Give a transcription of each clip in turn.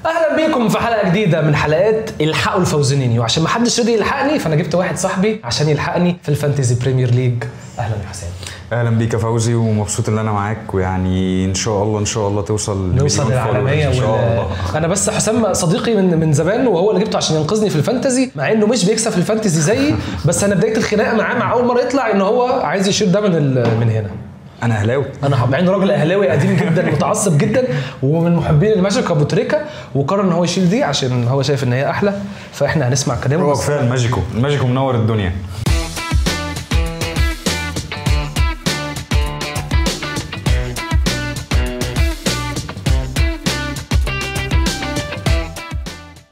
اهلا بيكم في حلقه جديده من حلقات الحقوا الفوزانيني، وعشان ما حدش راضي يلحقني فانا جبت واحد صاحبي عشان يلحقني في الفانتزي بريمير ليج. اهلا يا حسام. اهلا بيك يا فوزي، ومبسوط ان انا معاك، ويعني ان شاء الله نوصل للعالميه ان شاء الله. انا بس حسام صديقي من زمان، وهو اللي جبته عشان ينقذني في الفانتزي، مع انه مش بيكسب في الفانتزي زيي. بس انا بدايه الخناقه معاه مع اول مره يطلع ان هو عايز يشيل ده من هنا. انا اهلاوي، انا مع انه راجل اهلاوي قديم جدا متعصب جدا ومن محبين الماجيك ابو تريكه، وقرر ان هو يشيل دي عشان هو شايف ان هي احلى، فاحنا هنسمع كلامه. هو كفايه الماجيكو منور الدنيا.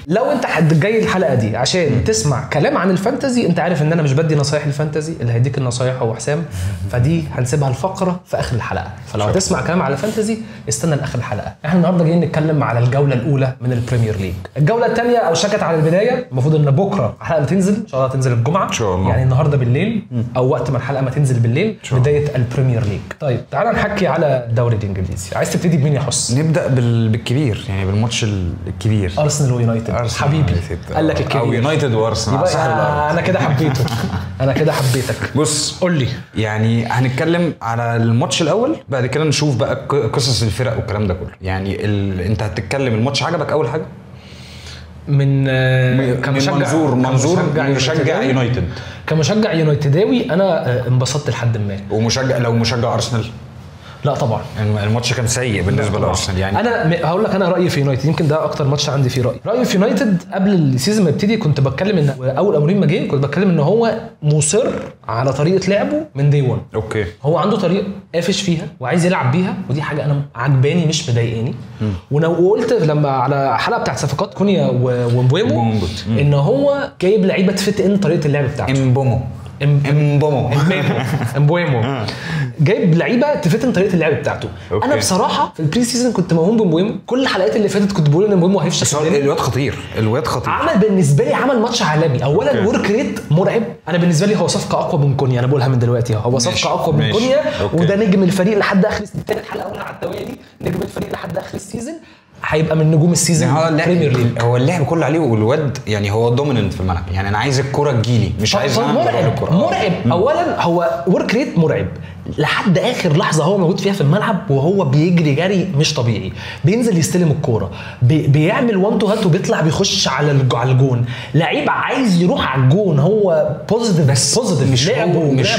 لو انت حد جاي الحلقه دي عشان تسمع كلام عن الفانتزي، انت عارف ان انا مش بدي نصايح الفانتزي، اللي هيديك النصايح هو حسام، فدي هنسيبها الفقره في اخر الحلقه. فلو هتسمع كلام على الفانتزي استنى لاخر الحلقه. احنا النهارده جايين نتكلم على الجوله الاولى من البريمير ليج. الجوله الثانيه او شكت على البدايه، المفروض ان بكره الحلقه بتنزل ان شاء الله، تنزل الجمعه ان شاء الله، يعني النهارده بالليل او وقت ما الحلقه ما تنزل بالليل بدايه البريمير ليج. طيب تعالى نحكي على الدوري الانجليزي. عايز تبتدي بمين يا حس؟ نبدا بالكبير، يعني بالماتش الكبير، ارسنال ويونايتد. حبيبي قال لك الكبير او يونايتد وارسنال. انا كده حبيته. انا كده حبيتك. بص قول لي، يعني هنتكلم على الماتش الاول، بعد كده نشوف بقى قصص الفرق والكلام ده كله. يعني انت هتتكلم الماتش عجبك اول حاجه من منظور مشجع يونايتد. كمشجع يونايتداوي انا انبسطت لحد ما. لو مشجع ارسنال لا طبعا الماتش كان سيء بالنسبه لارسنال. يعني انا هقول لك انا رايي في يونايتد، يمكن ده اكتر ماتش عندي فيه رايي في يونايتد. قبل السيزون ما يبتدي كنت بتكلم ان اول امرين ما جه كنت بتكلم ان هو مصر على طريقه لعبه من دي 1. اوكي، هو عنده طريقه قافش فيها وعايز يلعب بيها، ودي حاجه انا عجباني مش مضايقاني. وقلت لما على حلقه بتاعت صفقات كونيا ومبويمو ان هو جايب لعيبه تفت ان طريقه اللعب بتاعته. امبويمو جايب لعيبه تفتن طريقه اللعب بتاعته. أوكي. انا بصراحه في البري سيزون كنت موهوم بمبويمو، كل الحلقات اللي فاتت كنت بقول ان مبويمو هيفشل. الواد خطير عمل بالنسبه لي ماتش عالمي. اولا الورك ريت مرعب. انا بالنسبه لي هو صفقه اقوى من كونيا، انا بقولها من دلوقتي، هو صفقه اقوى من كونيا. وده نجم الفريق لحد اخر الثالث حلقه اولى على التوالي، نجم الفريق لحد اخر السيزون، هيبقى من نجوم السيزون. هو اللعب كله عليه، والواد يعني هو دوميننت في الملعب. يعني انا عايز الكره تجيلي، مش عايز مرعب. اولا هو ورك ريت مرعب لحد اخر لحظه هو موجود فيها في الملعب، وهو بيجري جري مش طبيعي، بينزل يستلم الكوره، بيعمل 1 تو هات وبيطلع بيخش على الجون. لعيب عايز يروح على الجون، هو بوزيتيف مش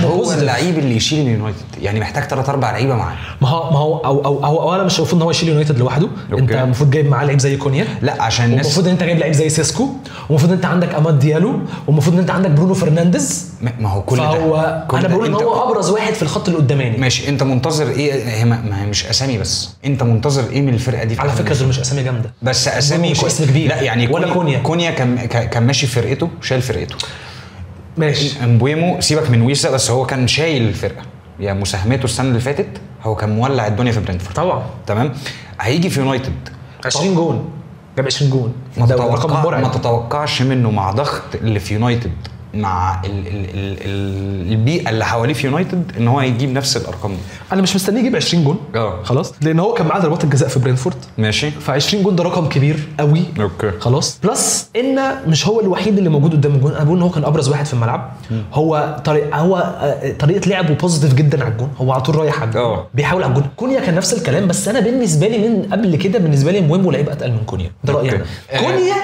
هو اللعيب اللي يشيل اليونايتد. يعني محتاج 3-4 لعيبه معاه. ما هو انا مش المفروض ان هو يشيل اليونايتد لوحده. انت المفروض جايب معاه لعيب زي كونيا، لا عشان الناس، المفروض ان انت جايب لعيب زي سيسكو، ومفروض ان انت عندك اماد ديالو، ومفروض ان انت عندك برونو فرنانديز. ما هو كل ده انا بقول ان هو ابرز واحد في الخط القداماني. ماشي، انت منتظر ايه؟ ما هي مش اسامي بس، انت منتظر ايه من الفرقه دي؟ على فكره دول مش اسامي جامده، بس اسامي مش اسم كبير. لا يعني ولا كونيا كان ماشي فرقته، شايل فرقته. ماشي. امبويمو سيبك من ويسا، بس هو كان شايل الفرقه. يعني مساهمته السنه اللي فاتت هو كان مولع الدنيا في برينتفورد طبعا. تمام. هيجي في يونايتد 20 جون، جاب 20 جون. ما تتوقعش منه مع ضغط اللي في يونايتد، مع البيئه اللي حواليه في يونايتد، ان هو يجيب نفس الارقام دي. انا مش مستنيه يجيب 20 جون خلاص، لان هو كان معاه ضربات الجزاء في برينتفورد. ماشي، ف20 جون ده رقم كبير قوي. اوكي خلاص. بلس ان مش هو الوحيد اللي موجود قدام الجون، انا بقول ان هو كان ابرز واحد في الملعب. هو طريقه لعبه بوزيتيف جدا على الجون، هو على طول رايح على الجون، بيحاول على الجون. كونيا كان نفس الكلام، بس انا بالنسبه لي من قبل كده بالنسبه لي مبويمو لعيب اتقل من كونيا. ده رايي انا.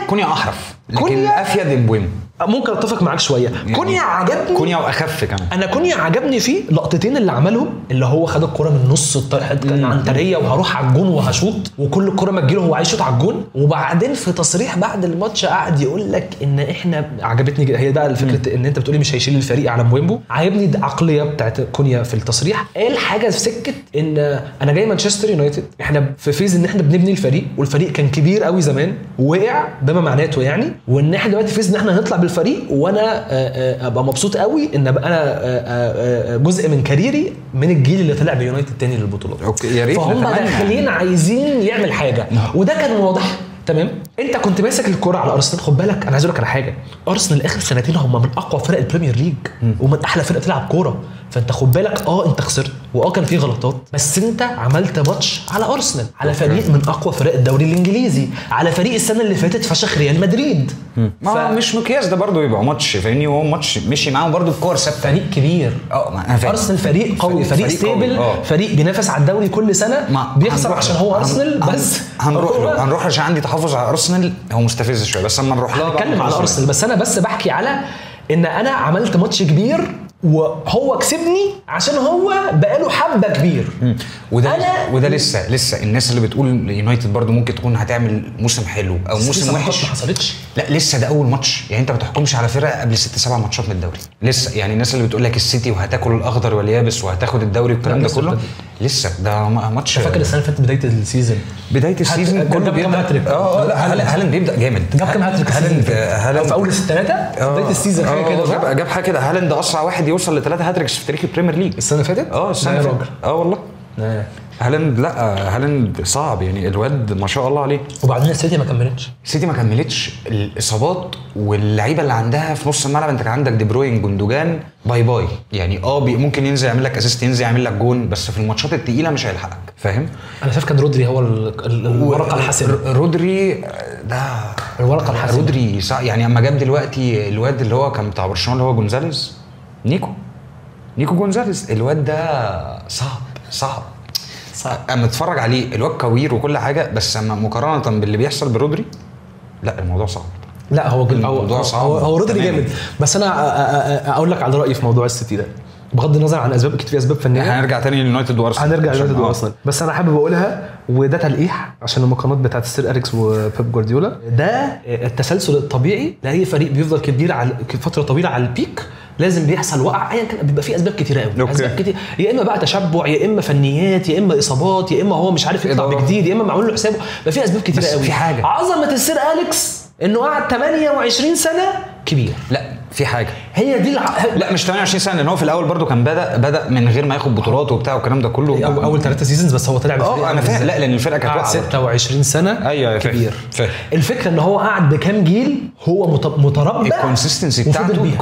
كونيا احرف، لكن افيد مبويمو. ممكن اتفق معاك شويه. يعني كونيا عجبني، كونيا واخف كمان. انا كونيا عجبني فيه لقطتين اللي عملهم، اللي هو خد الكره من نص الطريق عنتريه وهروح على الجون وهشوط، وكل الكره ما تجيله هو عايز يشوط على الجون. وبعدين في تصريح بعد الماتش قعد يقول لك ان احنا عجبتني هي ده الفكره ان انت بتقولي مش هيشيل الفريق على مويمبو. عجبني العقليه بتاعت كونيا في التصريح. قال حاجه في سكه ان انا جاي مانشستر يونايتد، احنا في فيز ان احنا بنبني الفريق، والفريق كان كبير قوي زمان ووقع بما معناته يعني، وان احنا دلوقتي فيز ان احنا هنطلع بالفريق، وانا ابقى مبسوط قوي ان ابقى انا جزء من كاريري من الجيل اللي طلع بيونايتد تاني للبطولات. اوكي يا ريت. فهم داخلين عايزين يعمل حاجه، وده كان واضح. تمام. انت كنت ماسك الكوره على ارسنال. خد بالك انا عايز اقول لك على حاجه، ارسنال اخر سنتين هم من اقوى فرق البريمير ليج، ومن احلى فرق تلعب كوره. فانت خد بالك انت خسرت كان في غلطات، بس انت عملت ماتش على ارسنال، على فريق من اقوى فرق الدوري الانجليزي، على فريق السنه اللي فاتت فشخ ريال مدريد. مش مقياس ده برضو يبقى ماتش، فاهمني؟ وهو ماتش مشي معاهم برضو الكور ثابته. فريق كبير، ارسنال فريق قوي، فريق ستيبل، فريق بينافس على الدوري كل سنه، بيخسر عشان هو ارسنال. بس هنروح عشان عندي تحفظ على ارسنال، هو مستفز شويه، بس اما نروح لها هنتكلم على ارسنال. بس انا بحكي على ان انا عملت ماتش كبير وهو كسبني عشان هو بقاله حبه كبير. وده لسه الناس اللي بتقول يونايتد برضو ممكن تكون هتعمل موسم حلو او موسم وحش، ما حصلتش. لا لسه ده اول ماتش، يعني انت ما بتحكمش على فرقه قبل 6-7 ماتشات من الدوري لسه. يعني الناس اللي بتقول لك السيتي وهتاكل الاخضر واليابس وهتاخد الدوري والكلام ده كله لسه ده ماتش. فاكر السنه اللي فاتت بدايه السيزون كله بيبدا لا هالاند بيبدا جامد. جاب كام هاتريك هالاند في اول 6 بدايه السيزون حاجه كده. جاب حاجه كده. هالاند اسرع واحد يوصل ل3 هاتريكس في تاريخ البريمير ليج السنه اللي فاتت. السنه اللي فاتت والله. هالاند هالاند صعب يعني، الواد ما شاء الله عليه. وبعدين السيتي ما كملتش الاصابات واللعيبه اللي عندها في نص الملعب. انت كان عندك دي بروين، جوندوجان، باي يعني ممكن ينزل يعمل لك اسيست، ينزل يعمل لك جون، بس في الماتشات الثقيله مش هيلحقك، فاهم؟ انا شايف كان رودري هو الورقه الحاسمه. رودري ده الورقه الحاسمه. رودري يعني اما جاب دلوقتي الواد اللي هو كان بتاع برشلونه اللي هو جونزاليز، نيكو جونزاليز، الواد ده صعب. اما اتفرج عليه الواد كوير وكل حاجه، بس اما مقارنه باللي بيحصل برودري لا الموضوع صعب. لا هو رودري جامد. بس انا اقول لك على رايي في موضوع السيتي ده، بغض النظر عن اسباب، اكيد في اسباب فنيه. هنرجع تاني لليونايتد وارسنال، بس انا حابب اقولها، وده تلقيح عشان المقارنات بتاعت السير أليكس وبيب جوارديولا. ده التسلسل الطبيعي لاي فريق بيفضل كبير على فتره طويله على البيك، لازم بيحصل وقع ايا كان، بيبقى فيه اسباب كتيره قوي. اسباب كتير، يا اما بقى تشبع، يا اما فنيات، يا اما اصابات، يا اما هو مش عارف يطلع بجديد، يا اما معمول له حسابه. بيبقى فيه اسباب كتيره قوي. في حاجه عظمه السير أليكس انه قعد 28 سنه كبير. لا في حاجه هي دي لا مش 28 سنه، لان هو في الاول برضو كان بدا من غير ما ياخد بطولات وبتاع والكلام ده كله. اول 3 سيزونز بس هو طلع بفريق. انا فاهم. لا لان الفرقه كانت واقعه 26 سنه. ايوه كبير. فاهم. الفكره ان هو قعد بكام جيل، هو متربع، الكونسيستنسي بتاعته،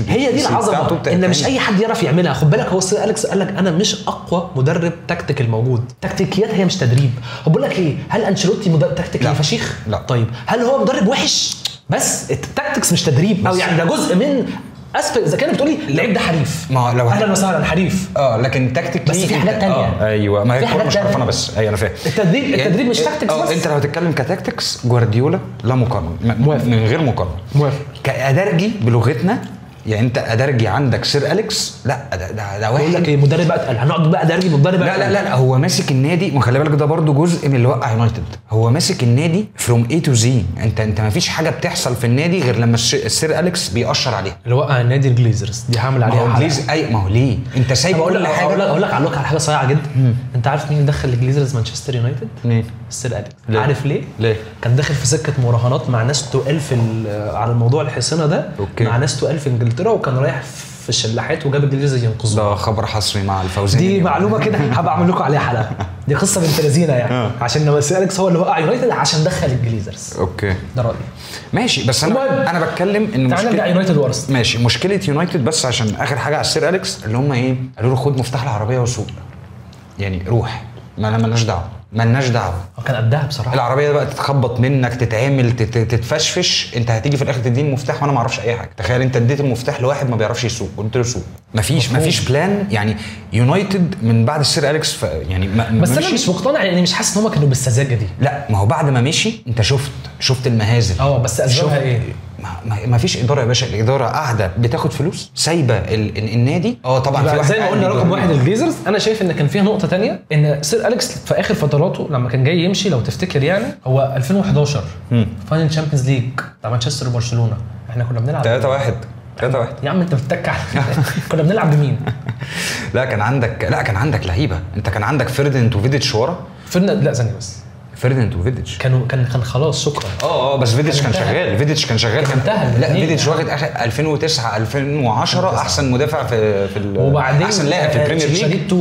هي دي العظمه، ان مش اي حد يعرف يعملها. خد بالك، هو السير أليكس قال لك انا مش اقوى مدرب تكتيك الموجود. تكتيكيات هي مش تدريب. هو بقول لك ايه، هل انشيلوتي مدرب تكتيكي فشيخ؟ لا. طيب هل هو مدرب وحش؟ بس التكتيكس مش تدريب، او يعني ده جزء من اذا كانت بتقولي اللعيب ده حريف، ما لو اهلا وسهلا حريف، لكن تكتيك بس في حاجات تانية. ايوه، ما هي مش عارف انا، بس ايوه انا فاهم. التدريب مش تكتيكس بس. انت لو هتتكلم كتكتيكس، جوارديولا لا مقارنه، من غير مقارنه. موافق. كادرجي بلغتنا، يعني انت ادرجي عندك سير أليكس، لا ده واحد. بقول لك ايه، مدرب اتقل، هنقعد بقى ادرجي مدرب لا لا لا هو ماسك النادي، وخلي بالك ده برضو جزء من اللي وقع يونايتد. هو ماسك النادي فروم اي تو زي. انت ما فيش حاجه بتحصل في النادي غير لما السير أليكس بيأشر عليها. اللي وقع النادي الجليزرز دي هعمل عليها حلقه. ما هو ليه انت سايب كل حاجه؟ اقول لك على حاجه صايعه جدا. انت عارف مين دخل الجليزرز مانشستر يونايتد؟ مين؟ السير أليكس. عارف ليه؟ كان داخل في سكه مراهنات مع ناس تقال على الموضوع الحصانه ده. مع ناس تقال في انجلترا، وكان رايح في الشلاحات وجاب الجليزرز ينقذوه. ده خبر حصري مع الفوزين. دي معلومه كده هبقى اعمل لكم عليها حلقه. دي قصه بنت لذينه يعني. عشان لما السير أليكس هو اللي وقع يونايتد عشان دخل الجليزرز. ده رايي. ماشي، بس انا بتكلم ان مشكله يونايتد وارسنال. ماشي، مشكله يونايتد بس عشان اخر حاجه على السير أليكس اللي هم ايه، قالوا له خد مفتاح العربيه وسوق، يعني روح، مالناش دعوه. كان قدها بصراحه. العربيه بقى تتخبط منك، تتعمل، تتفشفش، انت هتيجي في الاخر تديني المفتاح وانا ما اعرفش اي حاجه. تخيل انت اديت المفتاح لواحد ما بيعرفش يسوق، قلت له سوق. مفيش بلان. يعني يونايتد من بعد السير أليكس يعني بس انا مش مقتنع، يعني مش حاسس ان هم كانوا بالسذاجه دي. لا ما هو بعد ما مشي انت شفت المهازل. بس اسبابها ايه؟ ما فيش اداره يا باشا. الاداره قاعده بتاخد فلوس، سايبه النادي. طبعا في واحد زي ما قلنا رقم واحد الجليزرز. انا شايف ان كان فيها نقطه تانية، ان سير أليكس في اخر فتراته لما كان جاي يمشي، لو تفتكر يعني، هو 2011 فاينل تشامبيونز ليج بتاع مانشستر وبرشلونه، احنا كنا بنلعب 3-1 يا عم. انت بتتك كنا بنلعب بمين؟ كان عندك لعيبه. انت كان عندك فيرديناند وفيديتش ورا. لا ثانيه بس، فيرديناند وفيديتش كان خلاص شكرا. بس فيديتش كان شغال، فيديتش كان شغال، كان انتهى. لا فيديتش واخد اخر 2009 2010 احسن مدافع في وبعدين احسن لاعب في البريمير ليج.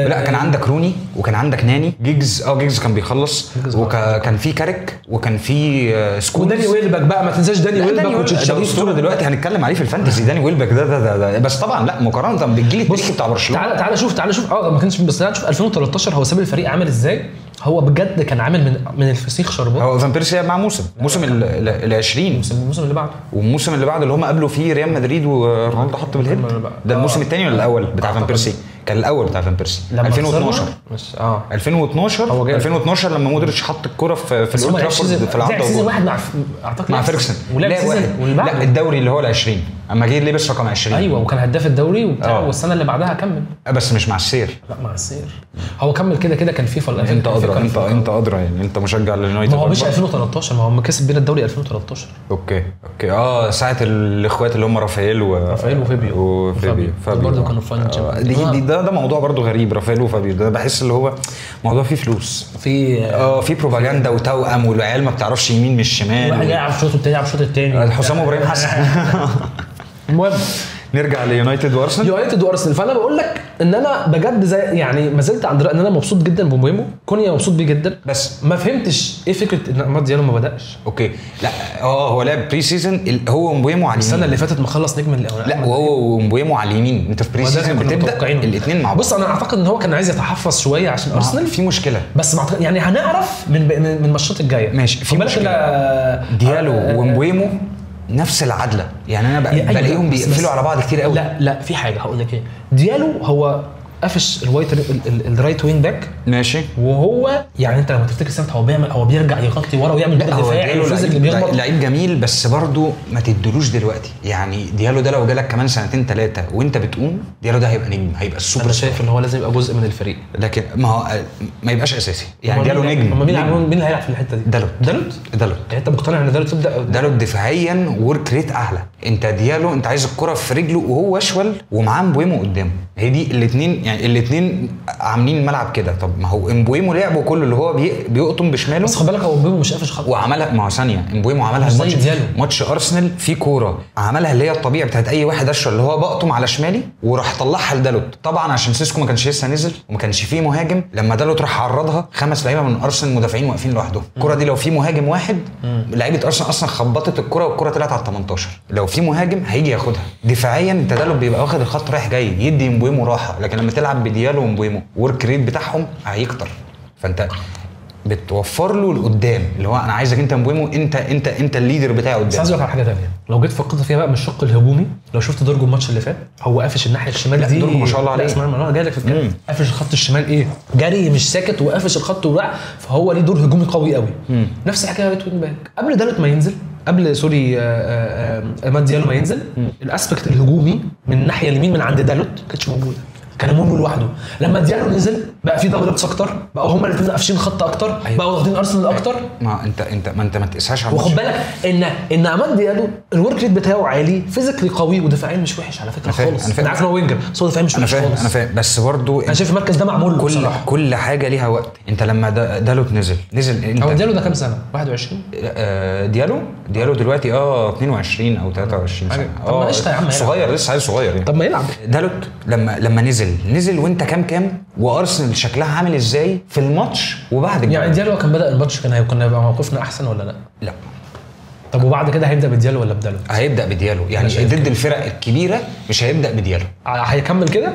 لا كان عندك روني وكان عندك ناني جيجز. جيجز كان بيخلص، وكان في كاريك وكان في سكولز وداني ويلبك بقى، ما تنساش داني ويلبك وتشاريتو. دلوقتي هنتكلم عليه في الفانتسي داني ويلبك ده بس طبعا لا مقارنه بالجيل التاريخي بتاع برشلونه. تعالى شوف ما كانش، بس تعالى شوف 2013 هو ساب الفريق عامل ازاي. هو بجد كان عامل من الفسيخ شربات. هو فان بيرسي مع موسم ال 20 الموسم اللي بعده، والموسم اللي بعده اللي هم قابلوا فيه ريال مدريد ورونالدو حط بالهيد. ده الموسم الثاني ولا الاول بتاع فان بيرسي؟ كان الاول بتاع فان بيرسي 2012 2012 لما مودريتش حط الكرة في الاولد ترافورد في العارضه. سيزون واحد مع فيرجسون. لا الدوري اللي هو ال 20 اما جه لبس رقم 20. ايوه وكان هداف الدوري وبتاع. والسنه اللي بعدها كمل، بس مش مع السير. لا مع السير هو كمل كده كان في انت ادرى يعني انت مشجع لليونايتد. ما هو مش 2013، ما هو كسب بينا الدوري 2013. اوكي ساعه الاخوات اللي هم رافائيل وفابيو برضه كانوا فاين. ده موضوع برضه غريب. رافائيل وفابيو ده بحس اللي هو موضوع فيه فلوس، في بروباجندا وتوأم، والعيال ما بتعرفش يمين من الشمال، واحد يلعب الشوط والتاني يلعب الشوط التاني. حسام ابراهيم حسن. المهم نرجع ليونايتد وارسنال. فانا بقول لك ان انا بجد زي يعني ما زلت عند ان انا مبسوط جدا بمبويمو. كونيا مبسوط بيه جدا، بس ما فهمتش ايه فكره ان عماد ديالو ما بداش. اوكي لا هو لعب بري سيزون. هو مبويمو على اليمين السنه اللي فاتت مخلص نجم الاولاني. لا وهو مبويمو على اليمين. انت في بري سيزون بتبدا الاثنين مع بعض. بص انا اعتقد ان هو كان عايز يتحفظ شويه عشان ارسنال في مشكله، بس يعني هنعرف من الماتشات الجايه. ماشي في مشكله. ديالو ومبويمو نفس العدله يعني. انا بلاقيهم بيقفلوا على بعض كتير قوي. لا في حاجه هقول لك ايه. ديالو هو قفش الرايت وينج باك ماشي، وهو يعني انت لما تفتكر سنه هو بيرجع يغطي ورا ويعمل دور دفاعي الفيزيك اللي لعيب جميل، بس برضو ما تدلوش دلوقتي. يعني ديالو ده لو جالك كمان سنتين ثلاثه وانت بتقوم، ديالو ده هيبقى نجم، هيبقى السوبر. انا شايف ان هو لازم يبقى جزء من الفريق، لكن ما يبقاش اساسي. يعني ديالو نجم. مين اللي هيلعب في الحته دي؟ دالوت يعني انت مقتنع ان دالوت تبدا دالوت دفاعيا ورك ريت اعلى. انت ديالو انت عايز الكره في رجله وهو اشول ومعاه مبويمو قدامه. هي دي الاثنين، يعني الاثنين عاملين الملعب كده. طب ما هو امبويمو لعبه كله اللي هو بيقطم بشماله، بس خد بالك هو امبويمو مش قافش خط وعملها. ما هو ثانيه امبويمو عملها ماتش ارسنال في كوره عملها اللي هي الطبيعي بتاعت اي واحد اشول، اللي هو بقطم على شمالي وراح طلعها لدالوت. طبعا عشان سيسكو ما كانش لسه نزل وما كانش فيه مهاجم، لما دالوت راح عرضها 5 لعيبه من ارسنال مدافعين واقفين لوحدهم. الكوره دي لو في مهاجم واحد، لعيبه ارسنال اصلا خبطت الكوره والكوره طلعت على 18. لو في مهاجم هيجي ياخدها. دفاعيا انت دالوت بيبقى واخد الخط رايح جاي، يدي امبويمو راحه. لكن لما تلعب بديالو وامبويمو ورك ريت بتاعهم هيكتر، فانت بتوفر له لقدام اللي هو انا عايزك انت امبويمو، انت الليدر بتاعه قدام. بس عايز اقول لك على حاجه ثانيه، لو جيت فكرت فيها بقى من الشق الهجومي، لو شفت دورجو الماتش اللي فات هو قافش الناحيه الشمال دي. دورجو ما شاء الله عليه. انا جاي لك في الكلام. قافش الخط الشمال ايه، جري مش ساكت وقافش الخط وراح، فهو ليه دور هجومي قوي قوي. نفس الحكايه رايت وينج باك قبل دالوت ما ينزل، قبل سوري عماد ديالو ما ينزل، الاسبكت الهجومي من الناحيه اليمين من عند دالوت ما كانتش موجوده، كان مهم لوحده. لما ديالو نزل بقى في دبل ابس اكتر، بقى هما الاثنين قافشين خط اكتر. أيوة. بقوا واخدين ارسنال اكتر. ما انت ما تقيسهاش على. وخد بالك ان عماد ديالو الورك ريت بتاعه عالي، فيزيكلي قوي، ودفاعيا مش وحش على فكره خالص. انا عارف ان هو وينجر بس هو دفاعيا مش وحش خالص. انا فاهم بس برضو انا شايف المركز ده معمول كل حاجه ليها وقت. انت لما دالوت نزل انت هو ديالو ده كام سنه؟ 21. ديالو دلوقتي 22 او 23 سنه. طب ما قشطه يا عم، صغير لسه، عيل صغير يعني. طب ما يلعب. دالوت لما نزل وانت كام وارسنال شكلها عامل ازاي في الماتش وبعد كده. يعني ديالو كان بدا الماتش كنا هيبقى موقفنا احسن ولا لا؟ طب وبعد كده هيبدا بديالو ولا بدالو؟ هيبدا بديالو. يعني ضد الفرق الكبيره مش هيبدا بديالو، هيكمل كده.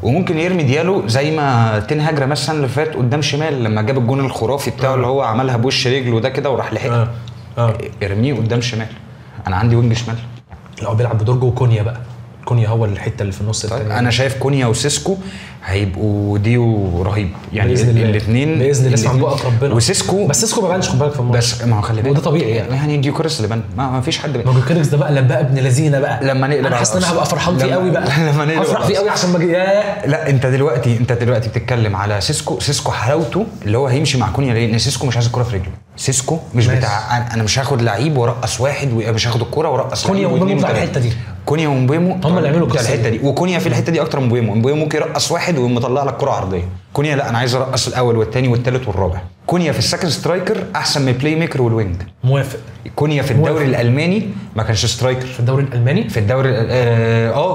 وممكن يرمي ديالو زي ما تنهاج رمى السنه اللي فاتت قدام شمال لما جاب الجون الخرافي بتاعه اللي هو عملها بوش رجله ده كده وراح لحق. ارميه قدام شمال. انا عندي وينج شمال. لو بيلعب بدورجو وكونيا بقى، كونيا هو الحته اللي في النص. طيب انا شايف كونيا وسيسكو هيبقوا ديو رهيب يعني. الاثنين باذن الله اسمع بقى ربنا. وسيسكو بس سيسكو ما بانش، خد بالك في الماتش. بس ما هو خلي بالك وده طبيعي يعني ديو كورس اللي بان ما فيش حد ديو كورس ده بقى لما ابن لذينه بقى لما نقلب. انا حاسس ان انا هبقى فرحان فيه قوي بقى. لما هفرح فيه قوي عشان لا انت دلوقتي بتتكلم على سيسكو حلاوته اللي هو هيمشي مع كونيا لان سيسكو مش عايز الكوره في رجله. سيسكو مش بتاع انا مش هاخد لعيب ورقص واحد ومش هاخد الكوره ورقص كونيا وبنطلع الحته دي. كونيا ومبويمو هم اللي عملوا بتاع القصة الحته دي، وكونيا في الحته دي اكتر من مبويمو. مبويمو ممكن يرقص واحد ويقوم مطلع لك كره عرضيه، كونيا لا، انا عايز ارقص الاول والثاني والثالث والرابع. كونيا في السكند سترايكر احسن من البلاي ميكر والوينج. موافق. كونيا في الدوري الالماني ما كانش سترايكر. في الدوري الالماني، في الدوري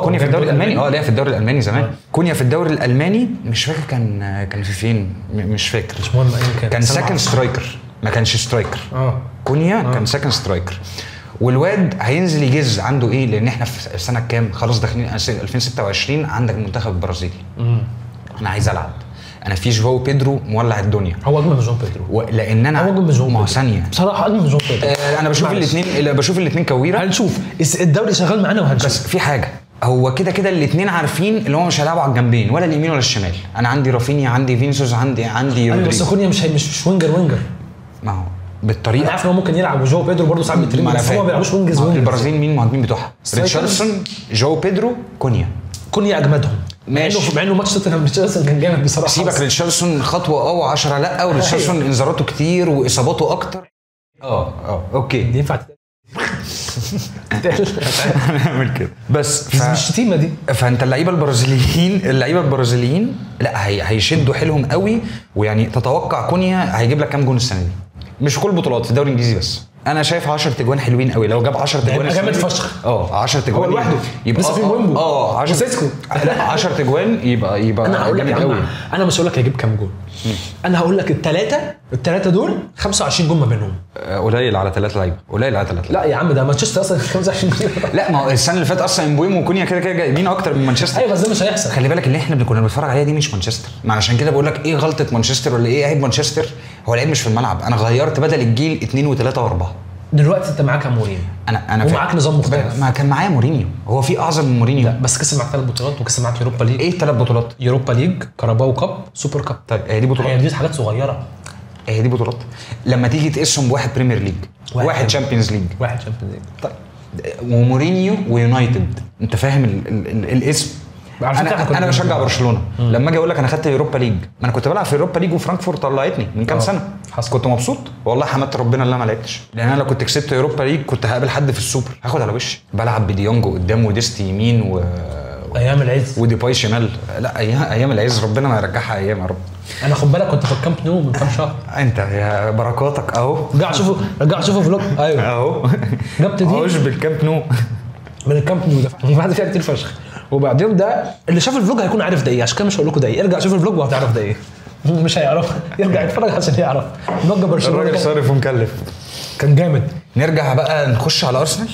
كونيا في الدوري الالماني لا، في الدوري الالماني زمان. كونيا في الدوري الالماني مش فاكر كان في فين، مش فاكر، مش مهم ايه كان سكند سترايكر ما كانش سترايكر. كونيا كان سكند سترايكر. والواد هينزل يجز عنده ايه، لان احنا في سنه كام خلاص داخلين 2026، عندك المنتخب البرازيلي. انا عايز العب، انا في جواو بيدرو مولع الدنيا. هو اجمل من جواو بيدرو، لان انا هو اجمل من جواو بيدرو ثانيه بصراحه، اجمل من جواو بيدرو. انا بشوف الاثنين كويره. هنشوف الدوري شغال معانا وهنشوف. بس في حاجه، هو كده الاثنين عارفين اللي هو مش هيلعبوا على الجنبين ولا اليمين ولا الشمال. انا عندي رافينيا، عندي فينيسيوس، عندي ايوه بس كونيا مش وينجر. ما هو بالطريقه، انا عارف ان هو ممكن يلعب، وجواو بيدرو برضه ساعات بيترمي، بس هو ما بيلعبوش وينجز. البرازيل مين المهاجمين بتوعها؟ ريتشاردسون، جواو بيدرو، كونيا اجمدهم. ماشي، مع انه ماتش توتنهام ريتشاردسون كان جامد بصراحه. سيبك ريتشاردسون خطوه و10 لا، وريتشاردسون انذاراته كتير واصاباته اكتر. اوكي دي ينفع نعمل كده بس مش الشتيمه دي. فانت اللعيبه البرازيليين لا هيشدوا حيلهم قوي. ويعني تتوقع كونيا هيجيب لك كام جون السنه دي؟ مش في كل البطولات، في الدوري الانجليزي بس. انا شايف 10 تجوان حلوين قوي. لو جاب 10 تجوان جامد فشخ. 10 تجوان هو لوحده يبقى لسه في مهمه. 10 تجوان يبقى انا هقول لك قوي. انا مش هقول لك هيجيب كام جول، انا هقول لك الثلاثه دول 25 جول ما بينهم. قليل على 3 لعيبه، لا يا عم، ده مانشستر اصلا 25 جول. لا، ما هو السنه اللي فاتت اصلا امبويمو وكونيا كده جايبين اكتر من مانشستر. ايوه بس ده مش هيحصل. خلي بالك اللي احنا كنا بنتفرج عليها دي مش مانشستر. ما علشان كده بقول لك ايه غلطه مانشستر ولا ايه عيب مانشستر. هو العيب مش في الملعب. انا غيرت بدل الجيل 2 و3 و4. دلوقتي انت معاك مورينيو، انا ومعاك نظام مختلف. ما كان معايا مورينيو، هو في اعظم من مورينيو؟ لا بس كسب معاك 3 بطولات، وكسب معاك يوروبا ليج. ايه 3 بطولات؟ يوروبا ليج، كاراباو كاب، سوبر كاب. طيب هي دي بطولات؟ هي دي حاجات صغيره. هي دي بطولات لما تيجي تقسم بواحد بريمير ليج، واحد تشامبيونز ليج، طيب ومورينيو ويونايتد. انت فاهم الاسم. انا بشجع برشلونه. لما اجي اقول لك انا خدت اليوروبا ليج، ما انا كنت بلعب في اليوروبا ليج وفرانكفورت طلعتني من كام سنه. كنت مبسوط والله، حمدت ربنا اللي انا ما لعبتش، لان انا لو كنت كسبت اليوروبا ليج كنت هقابل حد في السوبر هاخد على وشي. بلعب بديونج قدام وديستي يمين ايام العز وديباي شمال. لا ايام العز ربنا ما يرجعها ايام يا رب. انا خد بالك كنت في الكامب نو من كام شهر. انت يا بركاتك اهو. رجع شوفوا فلوج. ايوه اهو جبت دي عوش بالكامب نو. من الكامب نو ده بعد فيها كتير فشخ. وبعدين ده اللي شاف الفلوج هيكون عارف ده ايه، عشان كده مش هقول لكم ده ايه. ارجع شوف الفلوج وهتعرف ده ايه. مش هيعرف، يرجع يتفرج عشان يعرف. فلوج برشلونه الراجل صارف ومكلف، كان جامد. نرجع بقى نخش على ارسنال.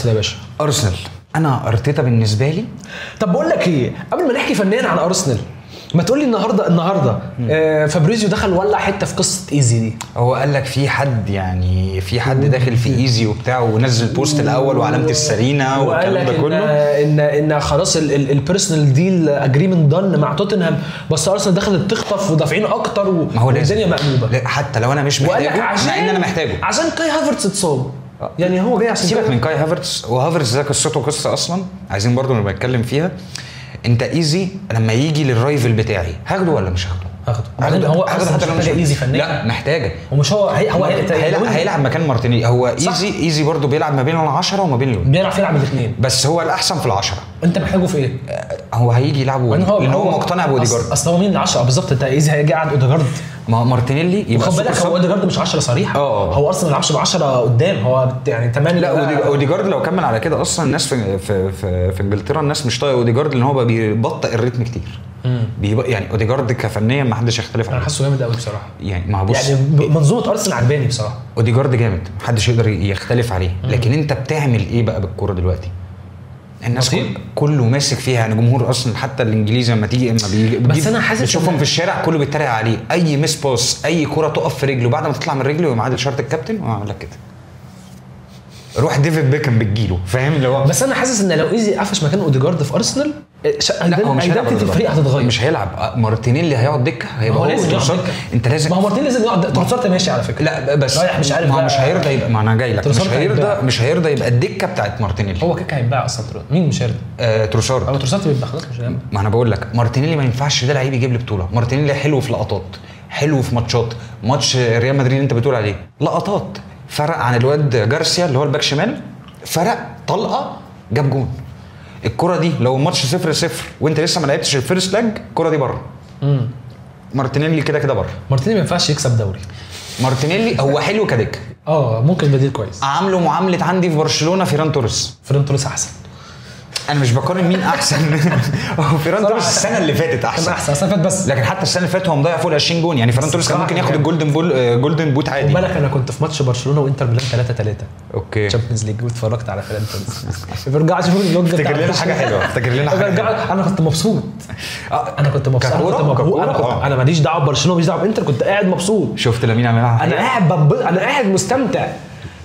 يا باشا. ارسنال انا ارتيتا بالنسبه لي. طب بقول لك ايه، قبل ما نحكي فنيا عن ارسنال، ما تقول لي النهارده فابريزيو دخل ولع حته في قصه ايزي دي. هو قال لك في حد داخل في ايزي وبتاع، ونزل بوست الاول وعلامه السرينه والكلام ده كله، ان خلاص البيرسونال ديل اجريمنت دان مع توتنهام، بس ارسنال دخلت تخطف ودافعين اكتر والدنيا مقلوبه. حتى لو انا مش محتاجه، مع ان انا محتاجه عشان كاي هافرتس اتصاب. يعني هو جاي عشان سيبك من كاي هافرتس. وهافرتس ده قصته قصه اصلا عايزين برضو نبقى نتكلم فيها. انت ايزي لما يجي للرايفل بتاعي هاخده ولا مش هاخده؟ بعدين هو اصلا مش محتاج ايزي فنيا. لا محتاجه. ومش هو هيلعب مكان مارتينيلي. هو ايزي برضو بيلعب ما بين ال10 وما بين اللون. بيعرف يلعب الاثنين، بس هو الاحسن في ال10. انت محتاجه في ايه؟ هو هيجي يلعبه لان هو مقتنع باوديجارد. اصل هو مين ال10 بالظبط؟ انت ايزي هيجي قاعد اوديجارد. ما مارتينيلي يبقى خد بالك هو اوديجارد مش 10 صريح. هو اصلا ما بيلعبش ب10 قدام، هو يعني 8. لا اوديجارد لو كمل على كده اصلا الناس في انجلترا الناس مش طايقه اوديجارد، لان هو بيبطئ الريتم كتير. يعني اوديجارد كفنيا ما حدش يختلف عليه. انا حاسه جامد قوي بصراحه. يعني ما بص، يعني منظومه ارسنال عجباني بصراحه. اوديجارد جامد ما حدش يقدر يختلف عليه. لكن انت بتعمل ايه بقى بالكوره دلوقتي؟ الناس كله ماسك فيها. يعني جمهور اصلا حتى الانجليزي لما تيجي بس انا حاسس بتشوفهم في الشارع كله بيتريق عليه. اي ميس باس، اي كوره تقف في رجله بعد ما تطلع من رجله ويقوم عادل شرط الكابتن ويعمل لك كده. روح ديفيد بيكم بتجيله، فاهم اللي هو. بس انا حاسس ان لو ايزي قفش مكان اوديجارد في ارسنال، ايدنتي الفريق هتتغير. مش هيلعب. مارتينيلي هيقعد دكه، هيبقى هو لازم. انت لازم. ما هو مارتينيلي لازم يقعد. تروسارت ماشي على فكره. لا بس مش عارف. ما هو مش هيرضى يبقى. ما انا جاي لك. مش هيرضى يبقى الدكه بتاعت مارتينيلي. هو كيكا هيتباع اصلا. مين مش هيرضى؟ تروسارت. هو تروسارت بيبقى خلاص مش هيعمل. ما انا بقول لك مارتينيلي ما ينفعش ده لعيب يجيب لي بطوله. مارتينيلي حلو في لقطات، حلو في ماتشات. ماتش ريال مدريد اللي انت بتقول عليه لقطات، فرق عن الواد جارسيا اللي هو الباك شمال، فرق طلقه جاب جون. الكره دي لو الماتش 0-0 وانت لسه ما لعبتش الفيرست لاج، الكره دي بره. مارتينيلي كده بره. مارتينيلي ما ينفعش يكسب دوري. مارتينيلي هو حلو كدكه، ممكن بديل كويس. عامله معامله عندي في برشلونه فيران توريس. فيران توريس احسن. انا مش بقارن مين احسن. هو فيران توريس السنه اللي فاتت احسن السنه اللي فاتت بس، لكن حتى السنه اللي فاتت هو مضيع فوق 20 جون. يعني فيران توريس كان ممكن ياخد الجولدن بوت عادي. خد بالك انا كنت في ماتش برشلونه وانتر ميلان 3-3 اوكي تشامبيونز ليج، واتفرجت على فيران توريس. برجع اشوف الفلوج بتاع، افتكر لنا حاجه حلوه، افتكر لنا حاجه. انا كنت مبسوط. انا كنت مبسوط. انا ماليش دعوه ببرشلونه، ماليش دعوه بانتر، كنت قاعد مبسوط. شفت لامين يامال؟ انا قاعد مستمتع،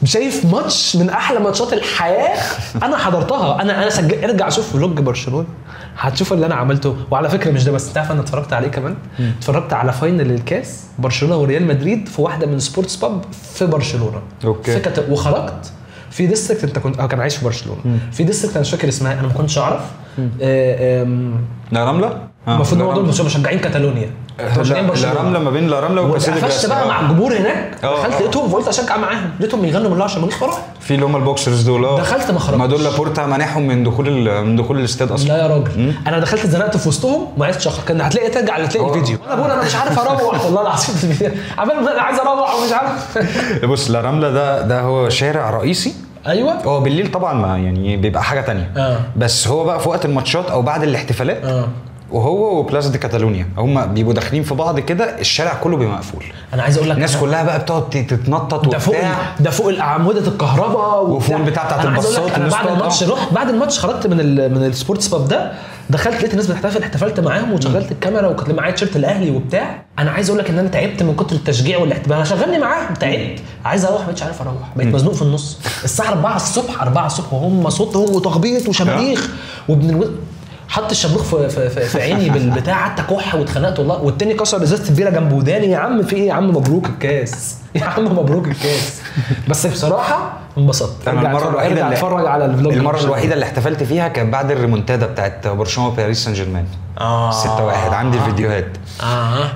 شايف ماتش من احلى ماتشات الحياه انا حضرتها. انا ارجع شوف فلوج برشلونه هتشوف اللي انا عملته. وعلى فكره مش ده بس، تعرف انا اتفرجت عليه كمان؟ اتفرجت على فاينل الكاس برشلونه وريال مدريد في واحده من سبورتس باب في برشلونه. اوكي. وخرجت في ديستريكت، انت كنت كان عايش في برشلونه في ديستريكت انا مش فاكر اسمها، انا ما كنتش اعرف. لا رمله المفروض ان هو دول مشجعين كاتالونيا. لا رمله، ما بين لا رمله وكاسيدو. قفشت بقى مع الجمهور هناك. دخلت لقيتهم فقلت اشجع معاهم، لقيتهم بيغنوا من عشان ماليش فرح. في اللي هم البوكسرز دول. دخلت ما خرجتش. ما دول لابورتا منعهم من دخول الاستاد اصلا. لا يا راجل. انا دخلت اتزنقت في وسطهم ما عرفتش اخرج. كان هتلاقي ترجع تلاقي الفيديو. انا بقول انا مش عارف اروح والله العظيم. عمال انا عايز اروح ومش عارف. بص لا رمله ده هو شارع رئيسي. ايوه. هو بالليل طبعا ما يعني بيبقى حاجه تانية. بس هو بقى في وقت الماتشات او بعد الاحتفالات. وهو وبلازا دي كاتالونيا هم بيبقوا داخلين في بعض كده، الشارع كله بيبقى مقفول. انا عايز اقول لك الناس كلها بقى بتقعد تتنطط وبتاع. ده فوق الاعمده الكهرباء وفوق بتاعت الباصات. انا بعد الماتش خرجت من السبورتس باب ده، دخلت لقيت الناس بتحتفل، احتفلت معاهم وشغلت الكاميرا وكنت معايا تيشيرت الاهلي وبتاع. انا عايز اقول لك ان انا تعبت من كتر التشجيع والاحتفال. انا شغلني معاهم تعبت، عايز اروح مش عارف اروح، بقيت مزنوق في النص. الساعه 4 الصبح وهم صوتهم وتخبيط وشماريخ حط الشمروخ في عيني بالبتاع، حتى كح واتخنقت والله. والتاني كسر ازازه البيره جنب وداني. يا عم في ايه يا عم؟ مبروك الكاس يا عم، مبروك الكاس. بس بصراحه انبسطت. ارجع اتفرج على الفلوج. المره الوحيده اللي احتفلت فيها كان بعد الريمونتادا بتاعت برشلونه وباريس سان جيرمان 6-1. عندي الفيديوهات.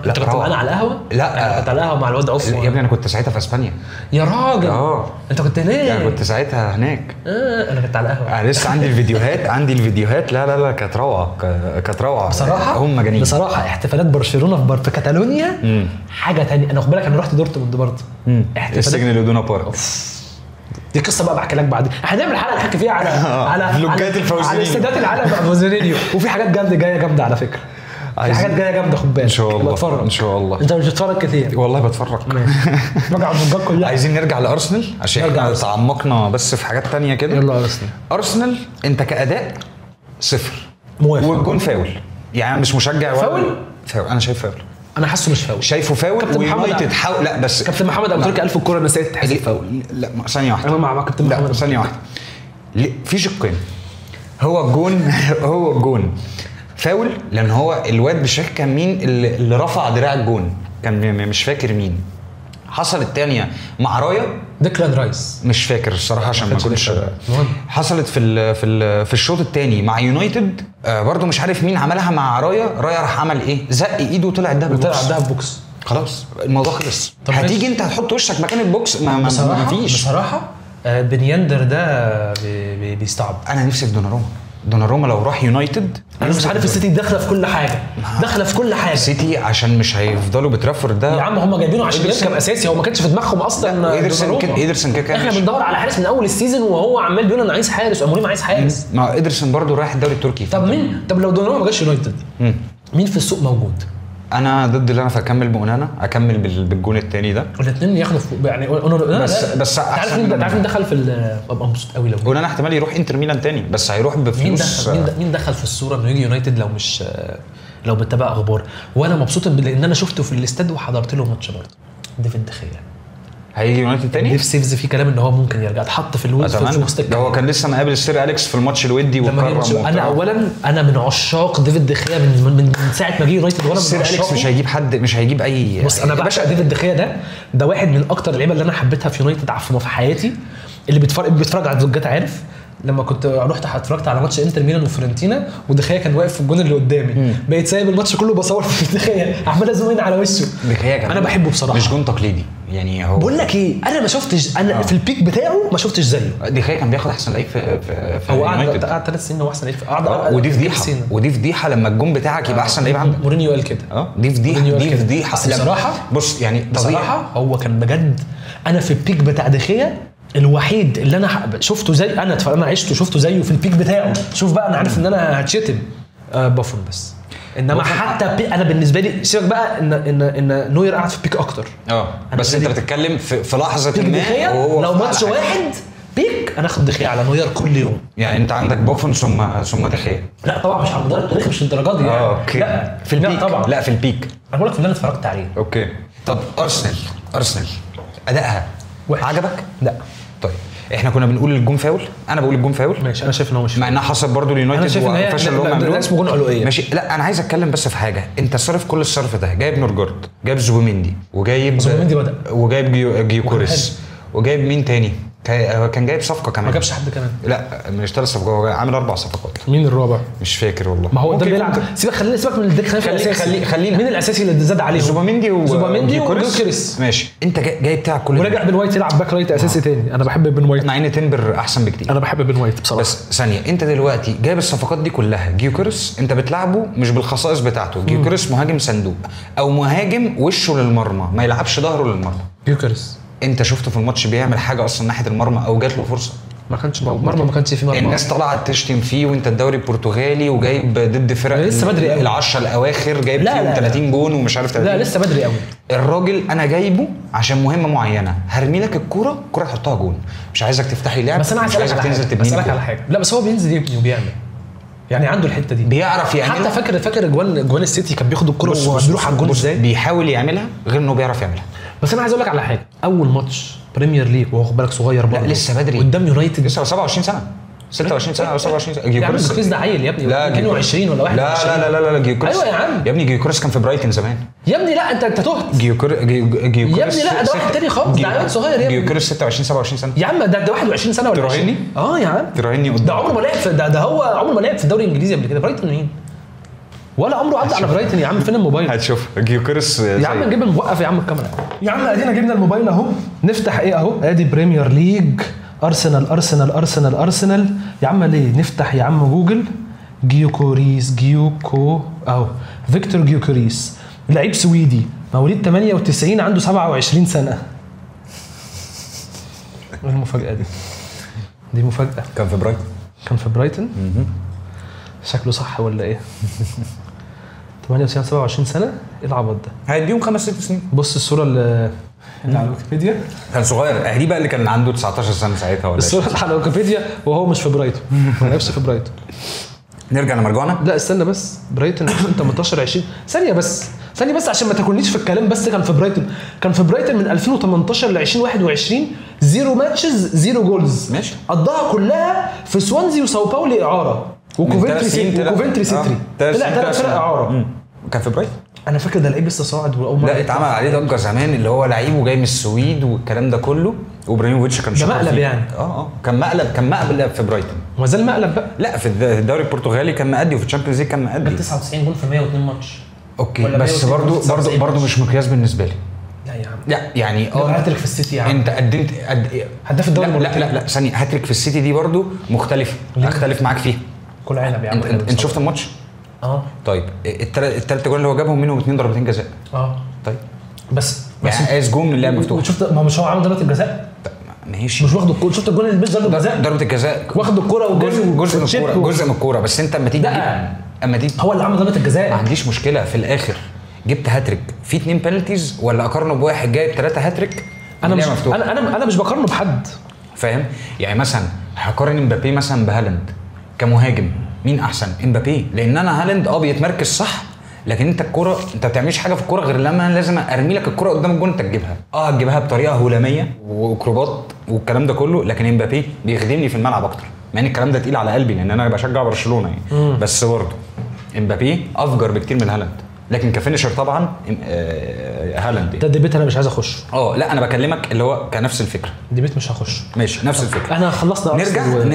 انت كنت معانا على القهوه؟ لا انا كنت على القهوه مع الواد عفو. يا ابني انا كنت ساعتها في اسبانيا. يا راجل. انت كنت هناك؟ انا كنت ساعتها هناك. انا كنت على القهوه. انا لسه عندي الفيديوهات. لا كانت روعه بصراحه. هم مجانين بصراحه. احتفالات برشلونه في كاتالونيا حاجه ثانيه. انا خد بالك انا رحت دورتموند برضه. السجن اللي دونا بارك. دي قصه بقى بحكي لك بعدين. هنعمل حلقه نحكي فيها على فلوجات الفوزينيو، على استادات العالم بتاع فوزينيو. وفي حاجات جامده على فكره. في حاجات جايه جامده، خد بالك. ان شاء الله بتفرج. ان شاء الله. انت مش بتتفرج كتير؟ والله بتفرج. رجع الفوجات كلها. عايزين نرجع لارسنال عشان احنا تعمقنا بس في حاجات تانية كده. يلا ارسنال انت كاداء 0 موافق. والجون فاول. يعني مش مشجع فاول. انا شايف فاول. انا حاسه مش فاول. شايفه فاول. ويونايتد حاول. لا بس كابتن محمد ابو تركي 1000 الكره النسائيه تحسب فاول. لا ثانيه واحده. انا مع كابتن محمد. ثانيه واحده. في شقين. هو الجون فاول لان هو الواد مش فاكر كان مين اللي رفع دراع الجون، كان مش فاكر مين. حصلت الثانيه مع رايا ديكلان رايس، مش فاكر الصراحه عشان ما كنتش. حصلت في الشوط الثاني مع يونايتد برضو مش عارف مين عملها مع رايا راح عمل ايه؟ زق ايده وطلع الدهب بوكس. خلاص الموضوع خلص. هتيجي انت هتحط وشك مكان البوكس؟ ما فيش بصراحه. بنياندر ده بيستعب. انا نفسي في دوناروما لو راح يونايتد. انا مش عارف السيتي داخله في كل حاجه، السيتي عشان مش هيفضلوا بترافورد ده. يا عم هم جايبينه عشان يركب اساسي، هو ما كانش في دماغهم اصلا. إيدرسون كده احنا بندور على حارس من اول السيزون وهو عمال بيقول انا عايز حارس واموريم عايز حارس. ما إيدرسون برضو رايح الدوري التركي. طب لو دوناروما ما جاش يونايتد مين في السوق موجود؟ انا ضد اللي انا اكمل بأونانا، اكمل بالجون الثاني ده. الاثنين ياخدوا يعني بس عارف مين دخل في ابقى مبسوط قوي لو أونانا احتمال يروح انتر ميلان تاني، بس هيروح بفلوس. مين دخل في الصوره انه يجي يونايتد لو بتتابع اخبار. وانا مبسوط لان انا شفته في الاستاد وحضرت له ماتش برضه. ديفيد دخيا هيجي يونايتد تاني. ديف سيفز في كلام ان هو ممكن يرجع، اتحط في وسط ده هو كان لسه مقابل السير اليكس في الماتش الودي وكرم. انا من عشاق ديفيد دخيا من ساعه ما جه يونايتد وانا السير اليكس مش هيجيب حد، مش هيجيب اي. بص انا بعشق ديفيد دخيا ده واحد من اكتر اللعيبه اللي انا حبيتها في يونايتد في حياتي. اللي بيتفرج على الفلوجات عارف لما كنت رحت اتفرجت على ماتش انتر ميلان وفرنتينا ودخيا كان واقف في الجون اللي قدامي، بقيت سايب الماتش كله بصور في دخيا عمال ازوم على وشه. دخيا انا بحبه بصراحه. مش جون تقليدي يعني هو بقول لك ايه، انا ما شفتش انا في البيك بتاعه ما شفتش زيه. دي خير كان بياخد احسن لعيب في هو قعد 3 سنين هو احسن لعيب ودي فضيحه ودي فضيحه لما الجون بتاعك يبقى احسن لعيب عندك. مورينيو قال كده. دي فضيحه بصراحه بص يعني بصراحه هو كان بجد. انا في البيك بتاع دخيا الوحيد اللي انا شفته زي انا عشته شفته زيه في البيك بتاعه. شوف بقى انا عارف ان انا هتشتم بافون بس، انما حتى انا بالنسبه لي سيبك بقى ان نوير قاعد في بيك اكتر. بس انت بتتكلم في لحظه ما لو ماتش واحد بيك انا اخد دخيا على نوير كل يوم. يعني انت عندك بوفون ثم دخيا. لا طبعا مش على مدار التاريخ، مش الدرجات دي يعني. اوكي. لا في البيك. لا طبعا لا في البيك انا بقول لك في اللي انا اتفرجت عليه. اوكي. طب ارسنال ادائها عجبك؟ لا. طيب احنا كنا بنقول الجون فاول، انا بقول الجون فاول ماشي. انا شايف ان هو مش مع انها حصل برضو اليونايتد وفشل اللي هم عملوه اسمه جون علويه ماشي. لا انا عايز اتكلم بس في حاجه، انت صرف كل الصرف ده، جايب نورجارد، جايب زوبيميندي، وجايب جيوكوريس، وجايب مين تاني؟ كان جايب صفقه كمان. ما جابش حد كمان. لا مش 3 صفقات، هو عامل 4 صفقات. مين الرابع؟ مش فاكر والله. ما هو ده بيلعب. سيبك من الدك. خلينا مين الاساسي اللي زاد عليه؟ زوبيميندي وجيوكوريس. ماشي. انت جايب بتاعك كل ورجع بن وايت يلعب باك رايت اساسي تاني. انا بحب بن وايت مع ان تمبر احسن بكتير. انا بحب بن وايت بصراحه. بس ثانيه، انت دلوقتي جايب الصفقات دي كلها. جيوكوريس انت بتلعبه مش بالخصائص بتاعته. جيوكوريس مهاجم صندوق او مهاجم وشه للمرمى، ما يلعبش ظهره للمرمى. جيوكوريس انت شفته في الماتش بيعمل حاجه اصلا ناحيه المرمى او جات له فرصه؟ ما كانش مرمى، ما كانش في مرمى. الناس طلعت تشتم فيه، وانت الدوري البرتغالي وجايب ضد فرق لسه بدري قوي. ال10 الاواخر جايب فيهم 30 جون ومش عارف 30. لا لسه بدري قوي. الراجل انا جايبه عشان مهمه معينه، هرمي لك الكوره تحطها جون، مش عايزك تفتح لي لعب، بس انا عايزك تنزل تبني. بس على حاجه، لا بس هو بينزل يبني وبيعمل، يعني عنده الحته دي بيعرف يعملها. حتى فاكر جوان السيتي كان بياخد الكوره وبيروح على الجون ازاي، بيحاول يعملها غير انه بيعرف يعملها. بس انا عايز اقول لك على حاجه، اول ماتش بريمير ليج وهو خد بالك صغير برضه. لا لسه بدري قدام يونايتد، لسه 27 سنه 26 سنه او 27 سنه. جيوكوريس ده عيل يا ابني. لا 22 ولا 21. لا جيوكوريس. ايوه يا عم يا ابني جيوكوريس كان في برايتون زمان يا ابني. لا انت تهت. جيوكوريس يا ابني لا ده واحد تاني خالص، ده عيل صغير يا ابني. جيوكوريس 26 27 سنه يا عم. ده 21 سنه ولا 20. يا عم تراهني ده عمره ما لعب ده هو عمره ما لعب في الدوري الانجليزي قبل كده. برايتون مين؟ ولا عمره عدى على برايتون يا عم. فين الموبايل؟ هتشوف جيوكوريس يا عم نجيب موقف يا عم الكاميرا يا عم. ادينا جبنا الموبايل اهو، نفتح ايه اهو، ادي بريمير ليج ارسنال يا عم. ليه نفتح يا عم جوجل جيوكو اهو، فيكتور جيوكوريس لعيب سويدي مواليد 98 عنده 27 سنه. ايه المفاجاه دي مفاجاه. كان في برايتون شكله صح ولا ايه؟ 98 27 سنه. ايه العبط ده؟ هيديهم 5 6 سنين. بص الصوره اللي على ويكيبيديا كان صغير. دي بقى اللي كان عنده 19 سنه ساعتها ولا الصوره اللي على ويكيبيديا وهو مش في برايتون. ما لعبش في برايتون. نرجع لمرجوعنا. لا استنى بس، برايتون 2018 20 ثانيه بس عشان ما تاكلنيش في الكلام. بس كان في برايتون من 2018 ل 2021 0 ماتشز 0 جولز ماشي. قضاها كلها في سوانزي وساو باولو اعاره وكوفنتري سيتري. طلع 3 فرق اعاره. كان في برايتون. انا فاكر ده لعيب لسه صاعد لا اتعمل عليه ضجه زمان، اللي هو لعيب وجاي من السويد والكلام ده كله. وابراهيموفيتش كان شاطر. ده مقلب يعني. كان مقلب في برايتون. وما زال مقلب بقى. لا في الدوري البرتغالي كان مأدي، وفي الشامبيونز ليج كان مأدي. 99 جول في 102 ماتش. اوكي بس برضه مش مقياس بالنسبه لي. لا يا عم. لا يعني هاتريك في السيتي يا عم. انت قدمت هداف الدوري. لا ثانيه، هاتريك في السيتي دي برضه مختلفه. اختلف معاك فيها. كل عنب يا عم. انت شفت الماتش؟ طيب الثلاث جول اللي هو جابهم منهم 2 ضربتين جزاء. طيب بس يعني عايز جون من اللعب مفتوح. وشفت ما مش هو عامل ضربه الجزاء؟ ماشي. مش واخد الكوره. شفت الجون اللي مش ضربه الجزاء واخد الكوره جزء من الكوره. بس انت اما تيجي هو اللي عمل ضربه الجزاء. ما عنديش مشكله. في الاخر جبت هاتريك في 2 بنالتيز، ولا اقارنه بواحد جايب 3 هاتريك؟ انا مش بقارنه بحد، فاهم؟ يعني مثلا هقارن امبابي مثلا بهالاند كمهاجم، مين احسن؟ امبابي. لان انا هالاند بيتمركز صح، لكن انت الكوره انت ما بتعملش حاجه في الكوره غير لما انا لازم ارمي لك الكوره قدام الجون انت تجيبها. هتجيبها بطريقه هلاميه واكروبات والكلام ده كله، لكن امبابي بيخدمني في الملعب اكتر. مع ان الكلام ده تقيل على قلبي لان انا بشجع برشلونه يعني. بس برضه امبابي افجر بكتير من هالاند، لكن كفينشر طبعا هالاند. ده ديبيت انا مش عايز اخش. لا انا بكلمك اللي هو كنفس الفكره. ديبيت مش هخش. ماشي نفس الفكره. احنا خلصنا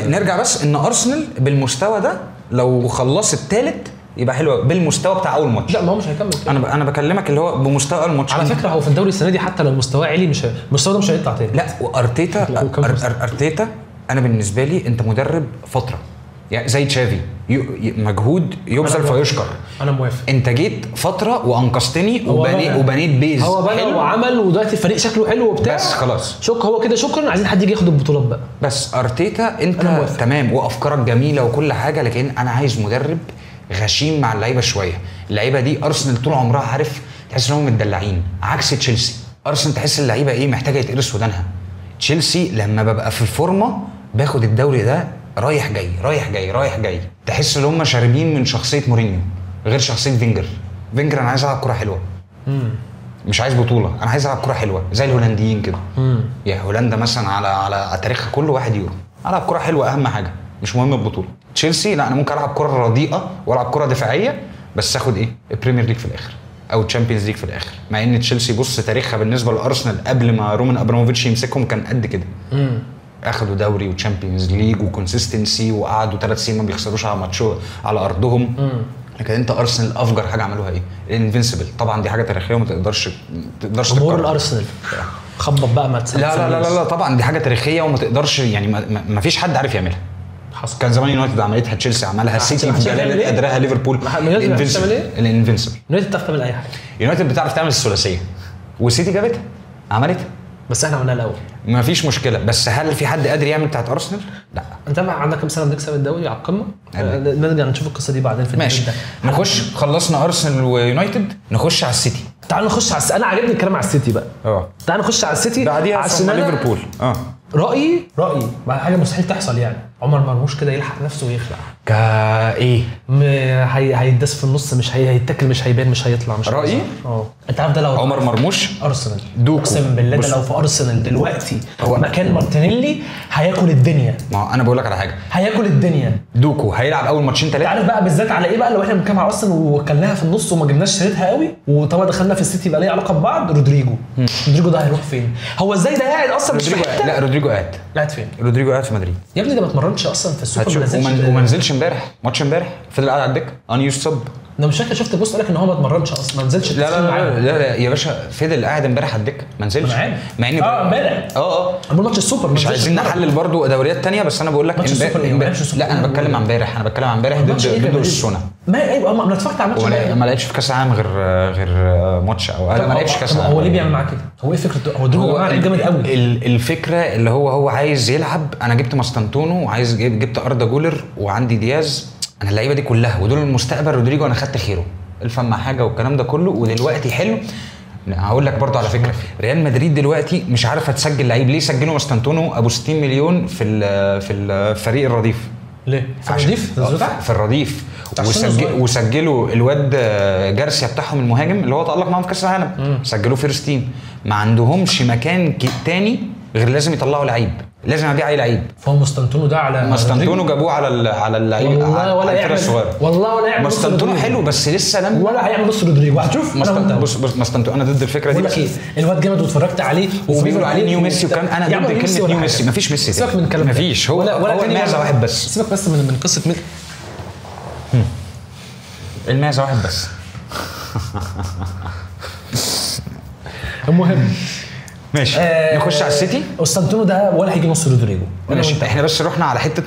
نرجع بس ان ارسنال بالمستوى ده لو خلص الثالث يبقى حلو بالمستوى بتاع اول ماتش. لا ما هو مش هيكمل كده. انا بكلمك اللي هو بمستوى اول ماتش. على فكره هو في الدوري السنه دي حتى لو مستواه عالي مش المستوى ده مش هيطلع تاني. لا وارتيتا انا بالنسبه لي انت مدرب فتره يعني زي تشافي مجهود يبذل فيشكر. انا موافق. انت جيت فتره وانقذتني وبنيت بيز هو بنى وعمل ودلوقتي الفريق شكله حلو وبتاع بس خلاص هو كده شكرا عايزين حد يجي ياخد البطولات بقى. بس ارتيتا انت تمام وافكارك جميله وكل حاجه لكن انا عايز مدرب غشيم مع اللعيبه شويه. اللعيبه دي ارسنال طول عمرها عارف تحس انهم متدلعين عكس تشيلسي. ارسنال تحس اللعيبه ايه محتاجه يتقرص ودانها. تشيلسي لما ببقى في الفورمه باخد الدوري ده رايح جاي رايح جاي رايح جاي. تحس ان هم شاربين من شخصيه مورينيو غير شخصيه فينجر. انا عايز العب كره حلوه مش عايز بطوله. انا عايز العب كره حلوه زي الهولنديين كده. يا هولندا مثلا على تاريخها كله 1 يورو. العب كره حلوه اهم حاجه مش مهم البطوله. تشيلسي لا انا ممكن العب كره رديئه والعب كره دفاعيه بس اخد ايه البريمير ليج في الاخر او الشامبيونز ليج في الاخر. مع ان تشيلسي بص تاريخها بالنسبه لارسنال قبل ما رومان ابراموفيتش يمسكهم كان قد كده. اخدوا دوري وتشامبيونز ليج وكونسيستنسي وقعدوا 3 سنين ما بيخسروش على ماتش على ارضهم. لكن انت ارسنال افجر حاجه عملوها ايه؟ الانفنسبل. طبعا دي حاجه تاريخيه وما تقدرش جمهور الارسنال خبط بقى ما لا طبعا دي حاجه تاريخيه وما تقدرش يعني ما فيش حد عارف يعملها. حصل. كان زمان يونايتد عملتها تشيلسي عملها السيتي في جلاله قدرها ليفربول. الانفنسبل يونايتد بتعرف تعمل اي حاجه. يونايتد بتعرف تعمل الثلاثيه والسيتي جابتها عملتها بس احنا عملناها الاول. ما فيش مشكله بس هل في حد قادر يعمل بتاعت ارسنال؟ لا. انت عندك كام سنه بنكسب الدوري على القمه؟ نرجع نشوف القصه دي بعدين في ماشي. نخش خلصنا ارسنال ويونايتد نخش على السيتي. تعال نخش على انا عاجبني الكلام على السيتي بقى. تعال نخش على السيتي بعديها عشان ليفربول. رايي بقى حاجه مستحيل تحصل يعني. عمر مرموش كده يلحق نفسه ويخلع ايه هيدس في النص مش هيتاكل مش هيبان مش هيطلع مش رايي. انت عارف ده لو عمر مرموش ارسنال دوكو اقسم بالله ده لو في ارسنال دلوقتي مكان مارتينيلي هياكل الدنيا. ما هو انا بقول لك على حاجه هياكل الدنيا. دوكو هيلعب اول ماتشين 3. عارف بقى بالذات على ايه بقى لو احنا بنتكلم على ارسنال وكلناها في النص وما جبناش سيرتها قوي وطبعا دخلنا في السيتي بقى ليه علاقه ببعض. رودريجو ده هيروح فين؟ هو ازاي ده قاعد اصلا مش في حته؟ لا رودريجو قاعد فين؟ رودريجو قاعد في مدريد يا ابني. ده ما اتمرنش اصلا في السوبر وما نزلش امبارح ماتش امبارح فضل قاعد على الدكه انيوسب. انا مش فاكر شفت بص قال لك ان هو ما اتمرنش اصلا ما نزلش. لا يا باشا فضل قاعد امبارح على الدكه ما نزلش. مع ان امبارح قبل ماتش السوبر مش عايزين نحلل برضو دوريات تانية بس انا بقول لك لا انا بتكلم عن امبارح. ضد برشلونه. ما ايوه انا اتفرجت على الماتش ما لعبش في كاس العالم غير ماتش او ما لعبش كاس العالم. هو ليه بيعمل معاك كده؟ هو ايه فكرته؟ هو جامد قوي. الفكره اللي هو عايز يلعب. انا جبت ماستانتونو وعايز جبت اردا جولر وعندي دياز. انا اللعيبه دي كلها ودول المستقبل. رودريجو انا خدت خيره الفم مع حاجه والكلام ده كله ودلوقتي حلو. هقول لك برضو على فكره ريال مدريد دلوقتي مش عارفه تسجل لعيب. ليه سجلوا ماستانتونو ابو 60 مليون في الفريق الرديف؟ ليه في الرديف؟ في الرديف. وسجلوا الواد جارسيا بتاعهم المهاجم اللي هو تألق معاهم في كاس العالم. سجلوه فيرست تيم. ما عندهمش مكان تاني غير لازم يطلعوا لعيب. لازم ابيع اي لعيب. فهو ماستانتونو ده على ماستانتونو جابوه على اللعيب والله ولا يعمل والله ولا يعمل. ماستانتونو حلو بس لسه ولا هيعمل نص رودريجو. هتشوف بص ماستانتونو انا ضد الفكره دي. بقول لك ايه الواد جامد واتفرجت عليه وبيقولوا عليه نيو ميسي وكان انا ضد كلمه نيو ميسي. مفيش ميسي. سيبك من الكلام. مفيش. هو المعزه واحد بس. سيبك بس من قصه المعزه واحد بس. المهم ماشي نخش على السيتي. اوستانتونو ده ولا هيجي نص رودريجو. احنا بس رحنا على حته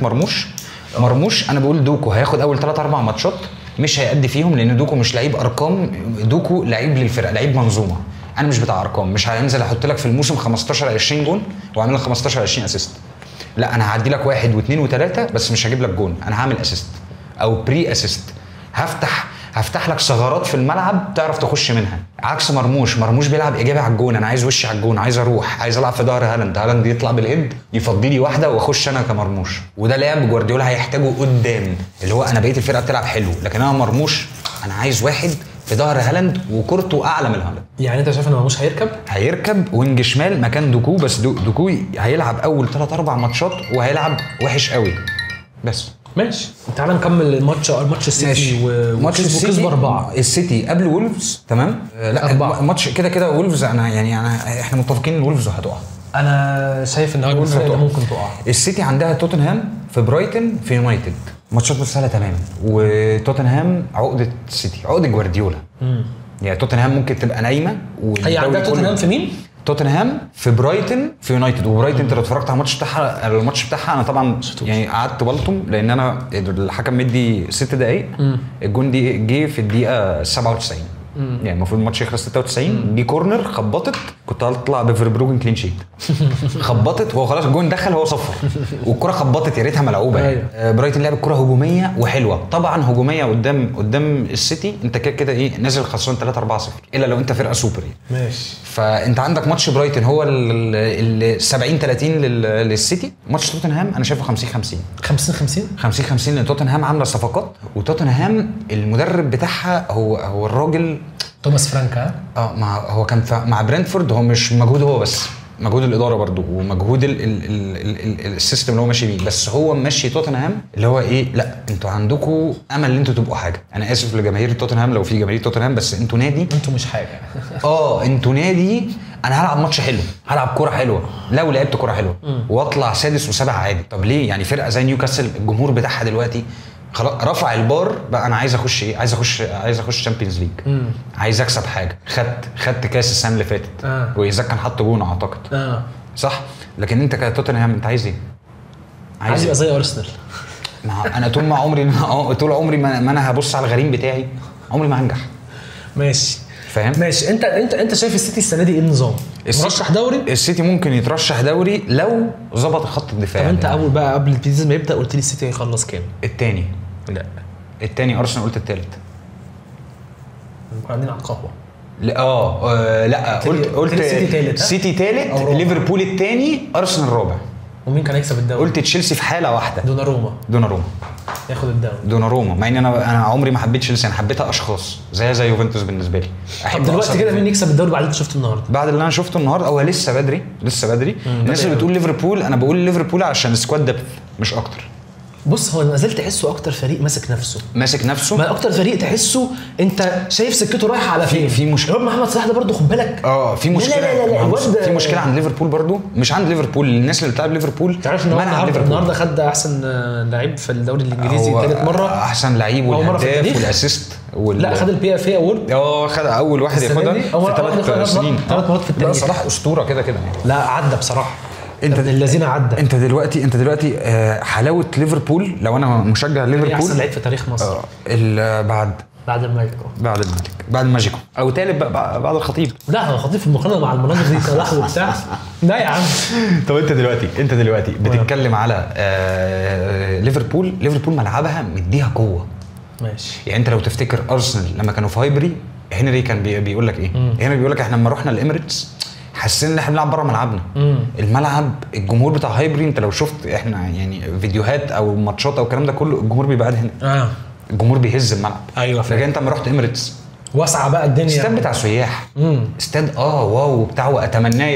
مرموش. انا بقول دوكو هياخد اول 3-4 ماتشات مش هيأدي فيهم لان دوكو مش لعيب ارقام. دوكو لعيب للفرقه لعيب منظومه. انا مش بتاع ارقام. مش هنزل احط لك في الموسم 15-20 جون واعمل لك 15-20 اسيست. لا انا هعدي لك 1 و2 و3 بس مش هجيب لك جون. انا هعمل اسيست او بري اسيست. هفتح لك ثغرات في الملعب تعرف تخش منها. عكس مرموش بيلعب ايجابي على الجون. انا عايز وشي على الجون. عايز اروح عايز العب في ظهر هالاند يطلع بالهيد يفضي لي واحده واخش انا كمرموش. وده لعب جوارديولا هيحتاجه قدام اللي هو انا بقيت الفرقه بتلعب حلو لكن انا مرموش انا عايز واحد في ظهر هالاند وكورته اعلى من هالاند. يعني انت شايف ان مرموش هيركب وينج شمال مكان دوكو. بس دوكو هيلعب اول 3-4 ماتشات وهيلعب وحش قوي بس. ماشي. تعال نكمل الماتش السيتي ماتش السيتي 4 السيتي قبل وولفز. تمام. لا ماتش كده وولفز احنا متفقين ان وولفز هتقع. انا شايف ان وولفز ممكن تقع. السيتي عندها توتنهام في برايتن في يونايتد. ماتشات مش سهله تماما. وتوتنهام عقده سيتي، عقده جوارديولا. يعني توتنهام ممكن تبقى نايمه. هي عندها توتنهام في مين؟ توتنهام في برايتون في يونايتد. وبرايتون انت لو اتفرجت على الماتش بتاعها انا طبعا يعني قعدت بلطم لان انا الحكم مدي 6 دقائق. الجون دي جه في الدقيقه 97. يعني المفروض الماتش يخلص 96. دي كورنر خبطت، كنت هطلع بفربروجن كلين شيت. خبطت هو خلاص الجون دخل هو صفر والكره خبطت يا ريتها ملعوبه. يعني برايتون لعب الكره هجوميه وحلوه طبعا، هجوميه قدام السيتي. انت كده كده ايه نازل خسران 3-4-0 الا لو انت فرقه سوبر يعني. ماشي. فانت عندك ماتش برايتون هو ال 70-30 للسيتي. ماتش توتنهام انا شايفه 50-50 لان توتنهام عامله صفقات. وتوتنهام المدرب بتاعها هو الراجل توماس فرانكا. هو كان مع برينتفورد. هو مش مجهود هو بس، مجهود الاداره برضو ومجهود السيستم اللي هو ماشي بيه. بس هو ماشي توتنهام اللي هو ايه، لا انتوا عندكم امل ان انتوا تبقوا حاجه. انا اسف لجماهير توتنهام لو في جماهير توتنهام، بس انتوا نادي، انتوا مش حاجه. انتوا نادي. انا هلعب ماتش حلو، هلعب كوره حلوه لو لعبت كوره حلوه واطلع سادس وسابع عادي. طب ليه؟ يعني فرقه زي نيوكاسل الجمهور بتاعها دلوقتي خلاص رفع البار بقى. انا عايز اخش ايه؟ عايز اخش تشامبيونز ليج. عايز اكسب حاجه. خدت كاس السنه اللي فاتت. واذا كان حط جون اعتقد. صح. لكن انت كتوتنهام انت عايز ايه؟ عايز يبقى زي ارسنال. انا طول عمري ما انا هبص على الغريم بتاعي، عمري ما هنجح. ماشي فاهم. ماشي. انت شايف السيتي السنه دي ايه النظام؟ مرشح دوري؟ السيتي ممكن يترشح دوري لو ظبط خط الدفاع. طب انت اول بقى قبل البيزنس ما يبدا قلت لي السيتي هيخلص كام؟ الثاني. لا الثاني. ارسنال قلت الثالث. قاعدين على القهوه. لا قلت سيتي ثالث، ليفربول الثاني، ارسنال الرابع. ومين كان هيكسب الدوري؟ قلت تشيلسي في حاله واحده. دوناروما ياخد الدوري. دوناروما. مع ان انا عمري ما حبيت تشيلسي، انا حبيتها اشخاص زي يوفنتوس بالنسبه لي. طب دلوقتي كده مين يكسب الدوري بعد اللي شفته النهارده؟ بعد اللي انا شفته النهارده هو لسه بدري. الناس اللي بتقول ليفربول، انا بقول ليفربول عشان السكواد دبث مش اكتر. بص هو ما زلت تحسه اكتر فريق ماسك نفسه. ما اكتر فريق تحسه انت شايف سكته رايحه على فين. في مشكله. محمد صلاح ده برضه خد بالك. في مشكله. لا. في مشكله عند ليفربول برضه، مش عند ليفربول. الناس اللي بتلعب ليفربول تعرف ان النهارده خد احسن لعيب في الدوري الانجليزي ثالث مره. احسن لعيب والهداف والاسيست لا خد البي اف اي اوورد. خد اول واحد ياخدها في 3 سنين. 3 مرات في التاريخ. صلاح اسطوره كده يعني. لا عدى بصراحه. الذين عدى. انت دلوقتي حلاوه ليفربول. لو انا مشجع ليفربول احسن لعيب في تاريخ مصر. بعد الماجيكو او ثالث بقى بعد الخطيب. لا الخطيب في المقارنه مع المناظر دي صلاح وبتاع. لا يا عم. طب انت دلوقتي بتتكلم على ليفربول ملعبها مديها قوه. ماشي. يعني انت لو تفتكر ارسنال لما كانوا في هايبري، هنري كان بيقول لك ايه؟ هنري بيقول لك احنا لما رحنا الاميريتس حاسين ان احنا بنلعب بره ملعبنا. الملعب الجمهور بتاع هايبري، انت لو شفت احنا يعني فيديوهات او ماتشات او الكلام ده كله، الجمهور بيبقى قاعد هنا. الجمهور بيهز الملعب. ايوه. لكن انت لما رحت اميريتس واسعه بقى الدنيا. استاد بتاع سياح. استاد واو بتاعه. اتمناه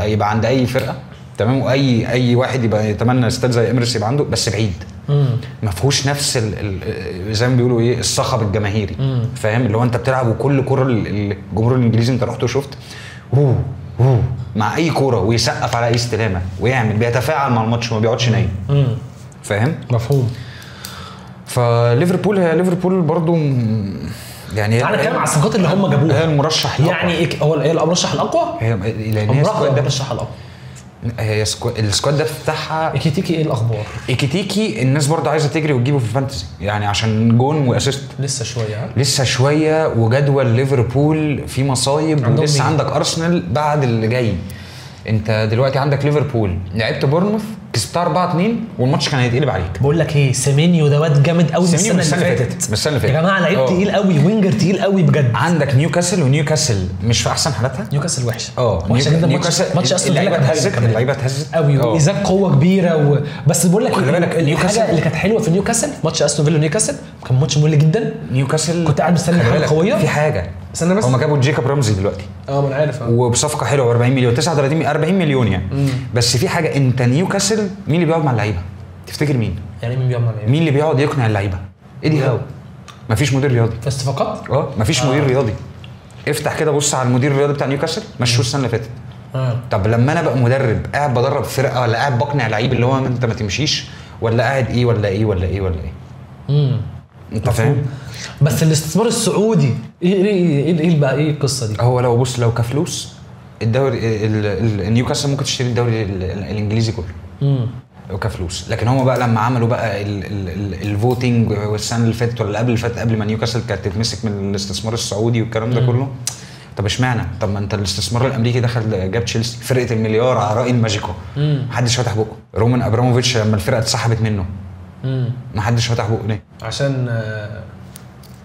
يبقى عند اي فرقه. تمام. واي واحد يبقى يتمنى استاد زي اميريتس يبقى عنده، بس بعيد. ما فيهوش نفس زي ما بيقولوا ايه الصخب الجماهيري. فاهم اللي هو انت بتلعب وكل كره الجمهور الانجليزي انت رحت وشفت مع اي كوره ويسقف على اي استلامه ويعمل بيتفاعل مع الماتش وما بيقعدش نايم. فاهم. مفهوم. ليفربول برضو يعني انا كلام على الصفقات اللي هم جابوها. هي المرشح الأقوى. يعني هو المرشح الاقوى. هي المرشح الاقوى. هي السكواد ده بتاعها. ايكيتيكي ايه الاخبار؟ ايكيتيكي الناس برضه عايزه تجري وتجيبه في الفانتزي يعني عشان جون واسيست. لسه شويه وجدول ليفربول في مصايب. ولسه عندك ارسنال بعد اللي جاي. انت دلوقتي عندك ليفربول لعبت بورنموث كسبتها 4-2 والماتش كان هيتقلب عليك. بقول لك ايه، سيمينيو ده واد جامد قوي السنه اللي فاتت. يا جماعه لعيب تقيل قوي، وينجر تقيل قوي بجد. عندك نيوكاسل مش في احسن حالاتها. نيوكاسل وحشه. وحشه جدا. ماتش اصلا اللعيبه اتهزت قوي. ايزاك قوه كبيره بس بقول لك الحاجه اللي كانت حلوه في نيوكاسل ماتش استون فيلا ونيوكاسل كان ماتش ممل جدا. نيوكاسل كنت قاعد مستني حاجه قويه. في حاجه استنى بس. هم جابوا جيكوب رامزي دلوقتي. ما انا عارف. وبصفقه حلوه 40 مليون 40 مليون يعني. بس في حاجه، انت نيوكاسل مين اللي بيقعد مع اللعيبه؟ تفتكر مين؟ يعني مين بيقعد مع اللعيبه؟ مين اللي بيقعد يقنع اللعيبه؟ ايدي هاو. مفيش مدير رياضي. في الصفقات؟ مفيش مدير رياضي. افتح كده بص على المدير الرياضي بتاع نيوكاسل، مشوه السنه اللي فاتت. طب لما انا بقى مدرب قاعد بدرب فرقه ولا قاعد بقنع لعيب اللي هو انت ما تمشيش ولا قاعد ايه ولا ايه ولا ايه ولا ايه. انت فاهم؟ بس الاستثمار السعودي ايه بقى ايه القصه دي؟ هو لو بص لو كفلوس الدوري نيوكاسل ممكن تشتري الدوري الانجليزي كله كفلوس، لكن هم بقى لما عملوا بقى الفوتنج والسنه اللي فاتت ولا قبل اللي فاتت قبل ما نيوكاسل كانت تتمسك من الاستثمار السعودي والكلام ده كله. طب اشمعنى؟ طب ما انت الاستثمار الامريكي دخل جاب تشيلسي فرقه المليار على راي الماجيكو، محدش فتح بقه. رومان ابراموفيتش لما الفرقه اتسحبت منه محدش فتح بقه ليه؟ عشان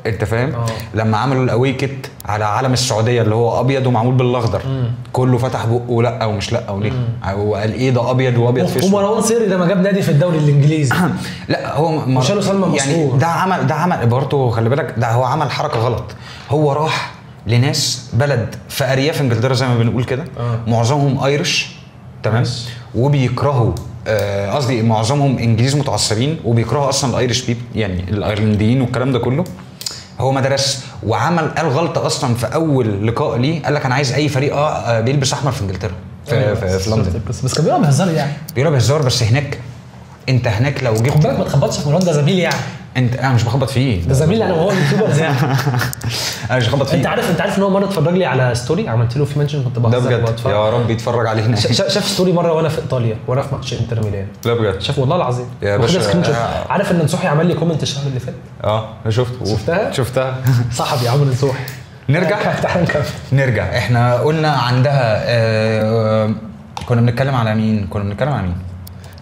انت فاهم؟ لما عملوا الاوي كيت على علم السعوديه اللي هو ابيض ومعمول بالاخضر كله فتح بقه لا ومش لا وليه؟ وقال ايه ده ابيض وابيض في اسود. ومروان سيري لما جاب نادي في الدوري الانجليزي لا هو وشالوا سلمى يعني مصطفى. ده عمل برضه خلي بالك، ده هو عمل حركه غلط. هو راح لناس بلد في ارياف انجلترا زي ما بنقول كده معظمهم ايرش تمام وبيكرهوا قصدي معظمهم انجليز متعصبين وبيكرهوا اصلا الايرش بيب يعني الايرلنديين والكلام ده كله. هو ما درس قال غلطه اصلا في اول لقاء ليه، قال لك انا عايز اي فريق بيلبس احمر في انجلترا في لندن. بس كان بيقولوا بهزار يعني، بيقولوا بهزار بس هناك انت هناك لو جبت خد بالك ما تخبطش في مروان، ده زميل يعني. انا مش بخبط فيه، ده زميل انا وهو يوتيوبر يعني. انا مش بخبط فيه. انت عارف ان هو مره اتفرج لي على ستوري عملت له في منشن كنت بهزر ده بجد يا رب يتفرج علينا. شاف ستوري مره وانا في ايطاليا وانا في ماتش انتر ميلان. لا بجد شاف والله العظيم يا باشا. عارف ان نصوحي عمل لي كومنت الشهر اللي فات؟ انا شفتها صاحبي عمرو نصوحي. نرجع احنا قلنا عندها كنا بنتكلم على مين؟ كنا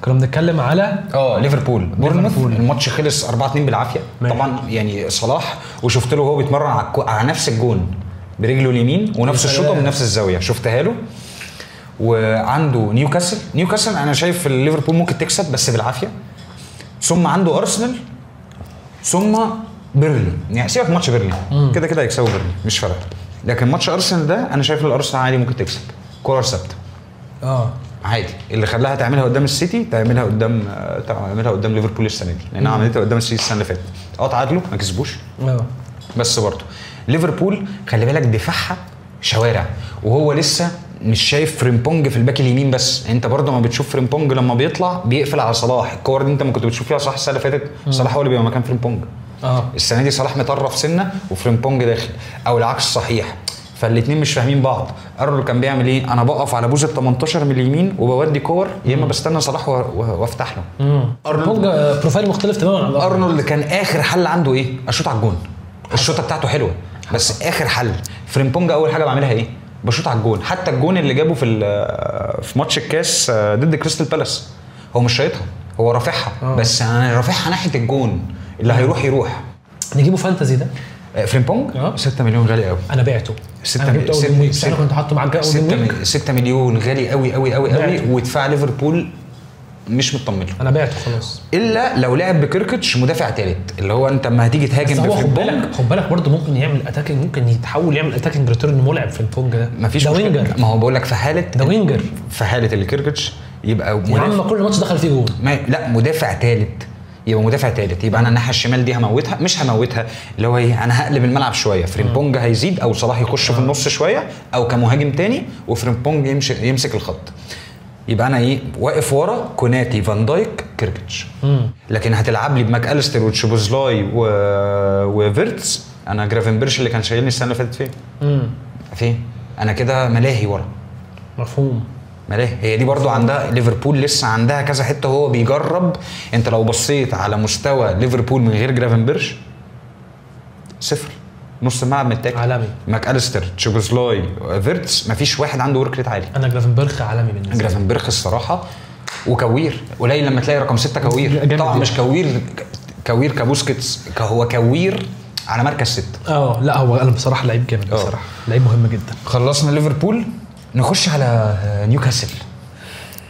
بنتكلم على ليفربول بورنموث. الماتش خلص 4-2 بالعافيه طبعا يعني صلاح، وشفت له وهو بيتمرن على نفس الجون برجله اليمين ونفس الشوطه من نفس الزاويه شفتها له. وعنده نيوكاسل انا شايف ليفربول ممكن تكسب بس بالعافيه، ثم عنده ارسنال ثم بيرلي. يعني سيبك ماتش بيرلي كده كده هيكسبوا بيرلي مش فارقه، لكن ماتش ارسنال ده انا شايف الارسنال عادي ممكن تكسب كوره ثابته عادي. اللي خلاها تعملها قدام السيتي تعملها قدام ليفربول السنه دي، لانها عملتها قدام السيتي السنه اللي فاتت. تعادلوا ما كسبوش بس برضه ليفربول خلي بالك دفاعها شوارع، وهو لسه مش شايف فريمبونج في الباك اليمين بس. انت برضه ما بتشوف فريمبونج لما بيطلع بيقفل على صلاح. الكور دي انت ما كنت بتشوف فيها صلاح السنه اللي فاتت، صلاح هو اللي بيبقى مكان فريمبونج. السنه دي صلاح مطرف سنه وفريمبونج داخل او العكس صحيح، فالاثنين مش فاهمين بعض. ارنولد كان بيعمل ايه؟ انا بقف على بوز ال 18 من اليمين وبودي كور، يا اما بستنى صلاح وافتح له. ارنولد بروفايل مختلف تماما عن ارنولد كان اخر حل عنده ايه؟ اشوط على الجون. الشوطه بتاعته حلوه بس اخر حل. فريمبونج اول حاجه بعملها ايه؟ بشوط على الجون. حتى الجون اللي جابه في ماتش الكاس ضد كريستال بالاس هو مش شايطها، هو رافعها بس انا رافعها ناحيه الجون اللي هيروح. نجيبه فانتزي ده فريمبونج 6 مليون غالي قوي. انا بعته 6 مليون. انا كنت حاطه معاك 6 مليون غالي قوي قوي قوي قوي، ودفاع ليفربول مش مطمن له. انا بعته خلاص الا لو لعب بكيركتش مدافع ثالث اللي هو انت اما هتيجي تهاجم بفريمبونج. خد بالك برضه ممكن يعمل اتاكينج، ممكن يتحول يعمل اتاكينج ريتيرن ملعب فريمبونج ده. مفيش وينجر. ما هو بقول لك في حاله ده وينجر، في حاله اللي كيركتش يبقى يا عم كل ماتش دخل فيه جول. لا مدافع ثالث، يبقى مدافع ثالث. يبقى انا الناحيه الشمال دي مش هموتها اللي هو ايه، انا هقلب الملعب شويه. فريمبونج هيزيد او صلاح يخش في النص شويه او كمهاجم تاني وفريمبونج يمسك الخط. يبقى انا ايه واقف ورا كوناتي فان دايك كيركتش. لكن هتلعب لي بماك اليستر وتشوبوزلاي وفيرتس. انا جرافنبرش اللي كان شايلني السنه اللي فاتت فين انا كده ملاهي ورا. مفهوم. ملاهي. هي دي برضو عندها ليفربول لسه عندها كذا حته هو بيجرب. انت لو بصيت على مستوى ليفربول من غير جرافنبرش صفر، نص الملعب متاكل عالمي. ماك اليستر تشوبوزلاي فيرتس مفيش واحد عنده ورك ريت عالي. انا جرافنبرخ عالمي بالنسبه لي. جرافنبرخ الصراحه وكوير قليل لما تلاقي رقم 6 كوير. طبعا مش كوير كبوسكيتس، هو كوير على مركز 6. لا هو انا بصراحه لعيب جامد بصراحه، لعيب مهم جدا. خلصنا ليفربول نخش على نيوكاسل.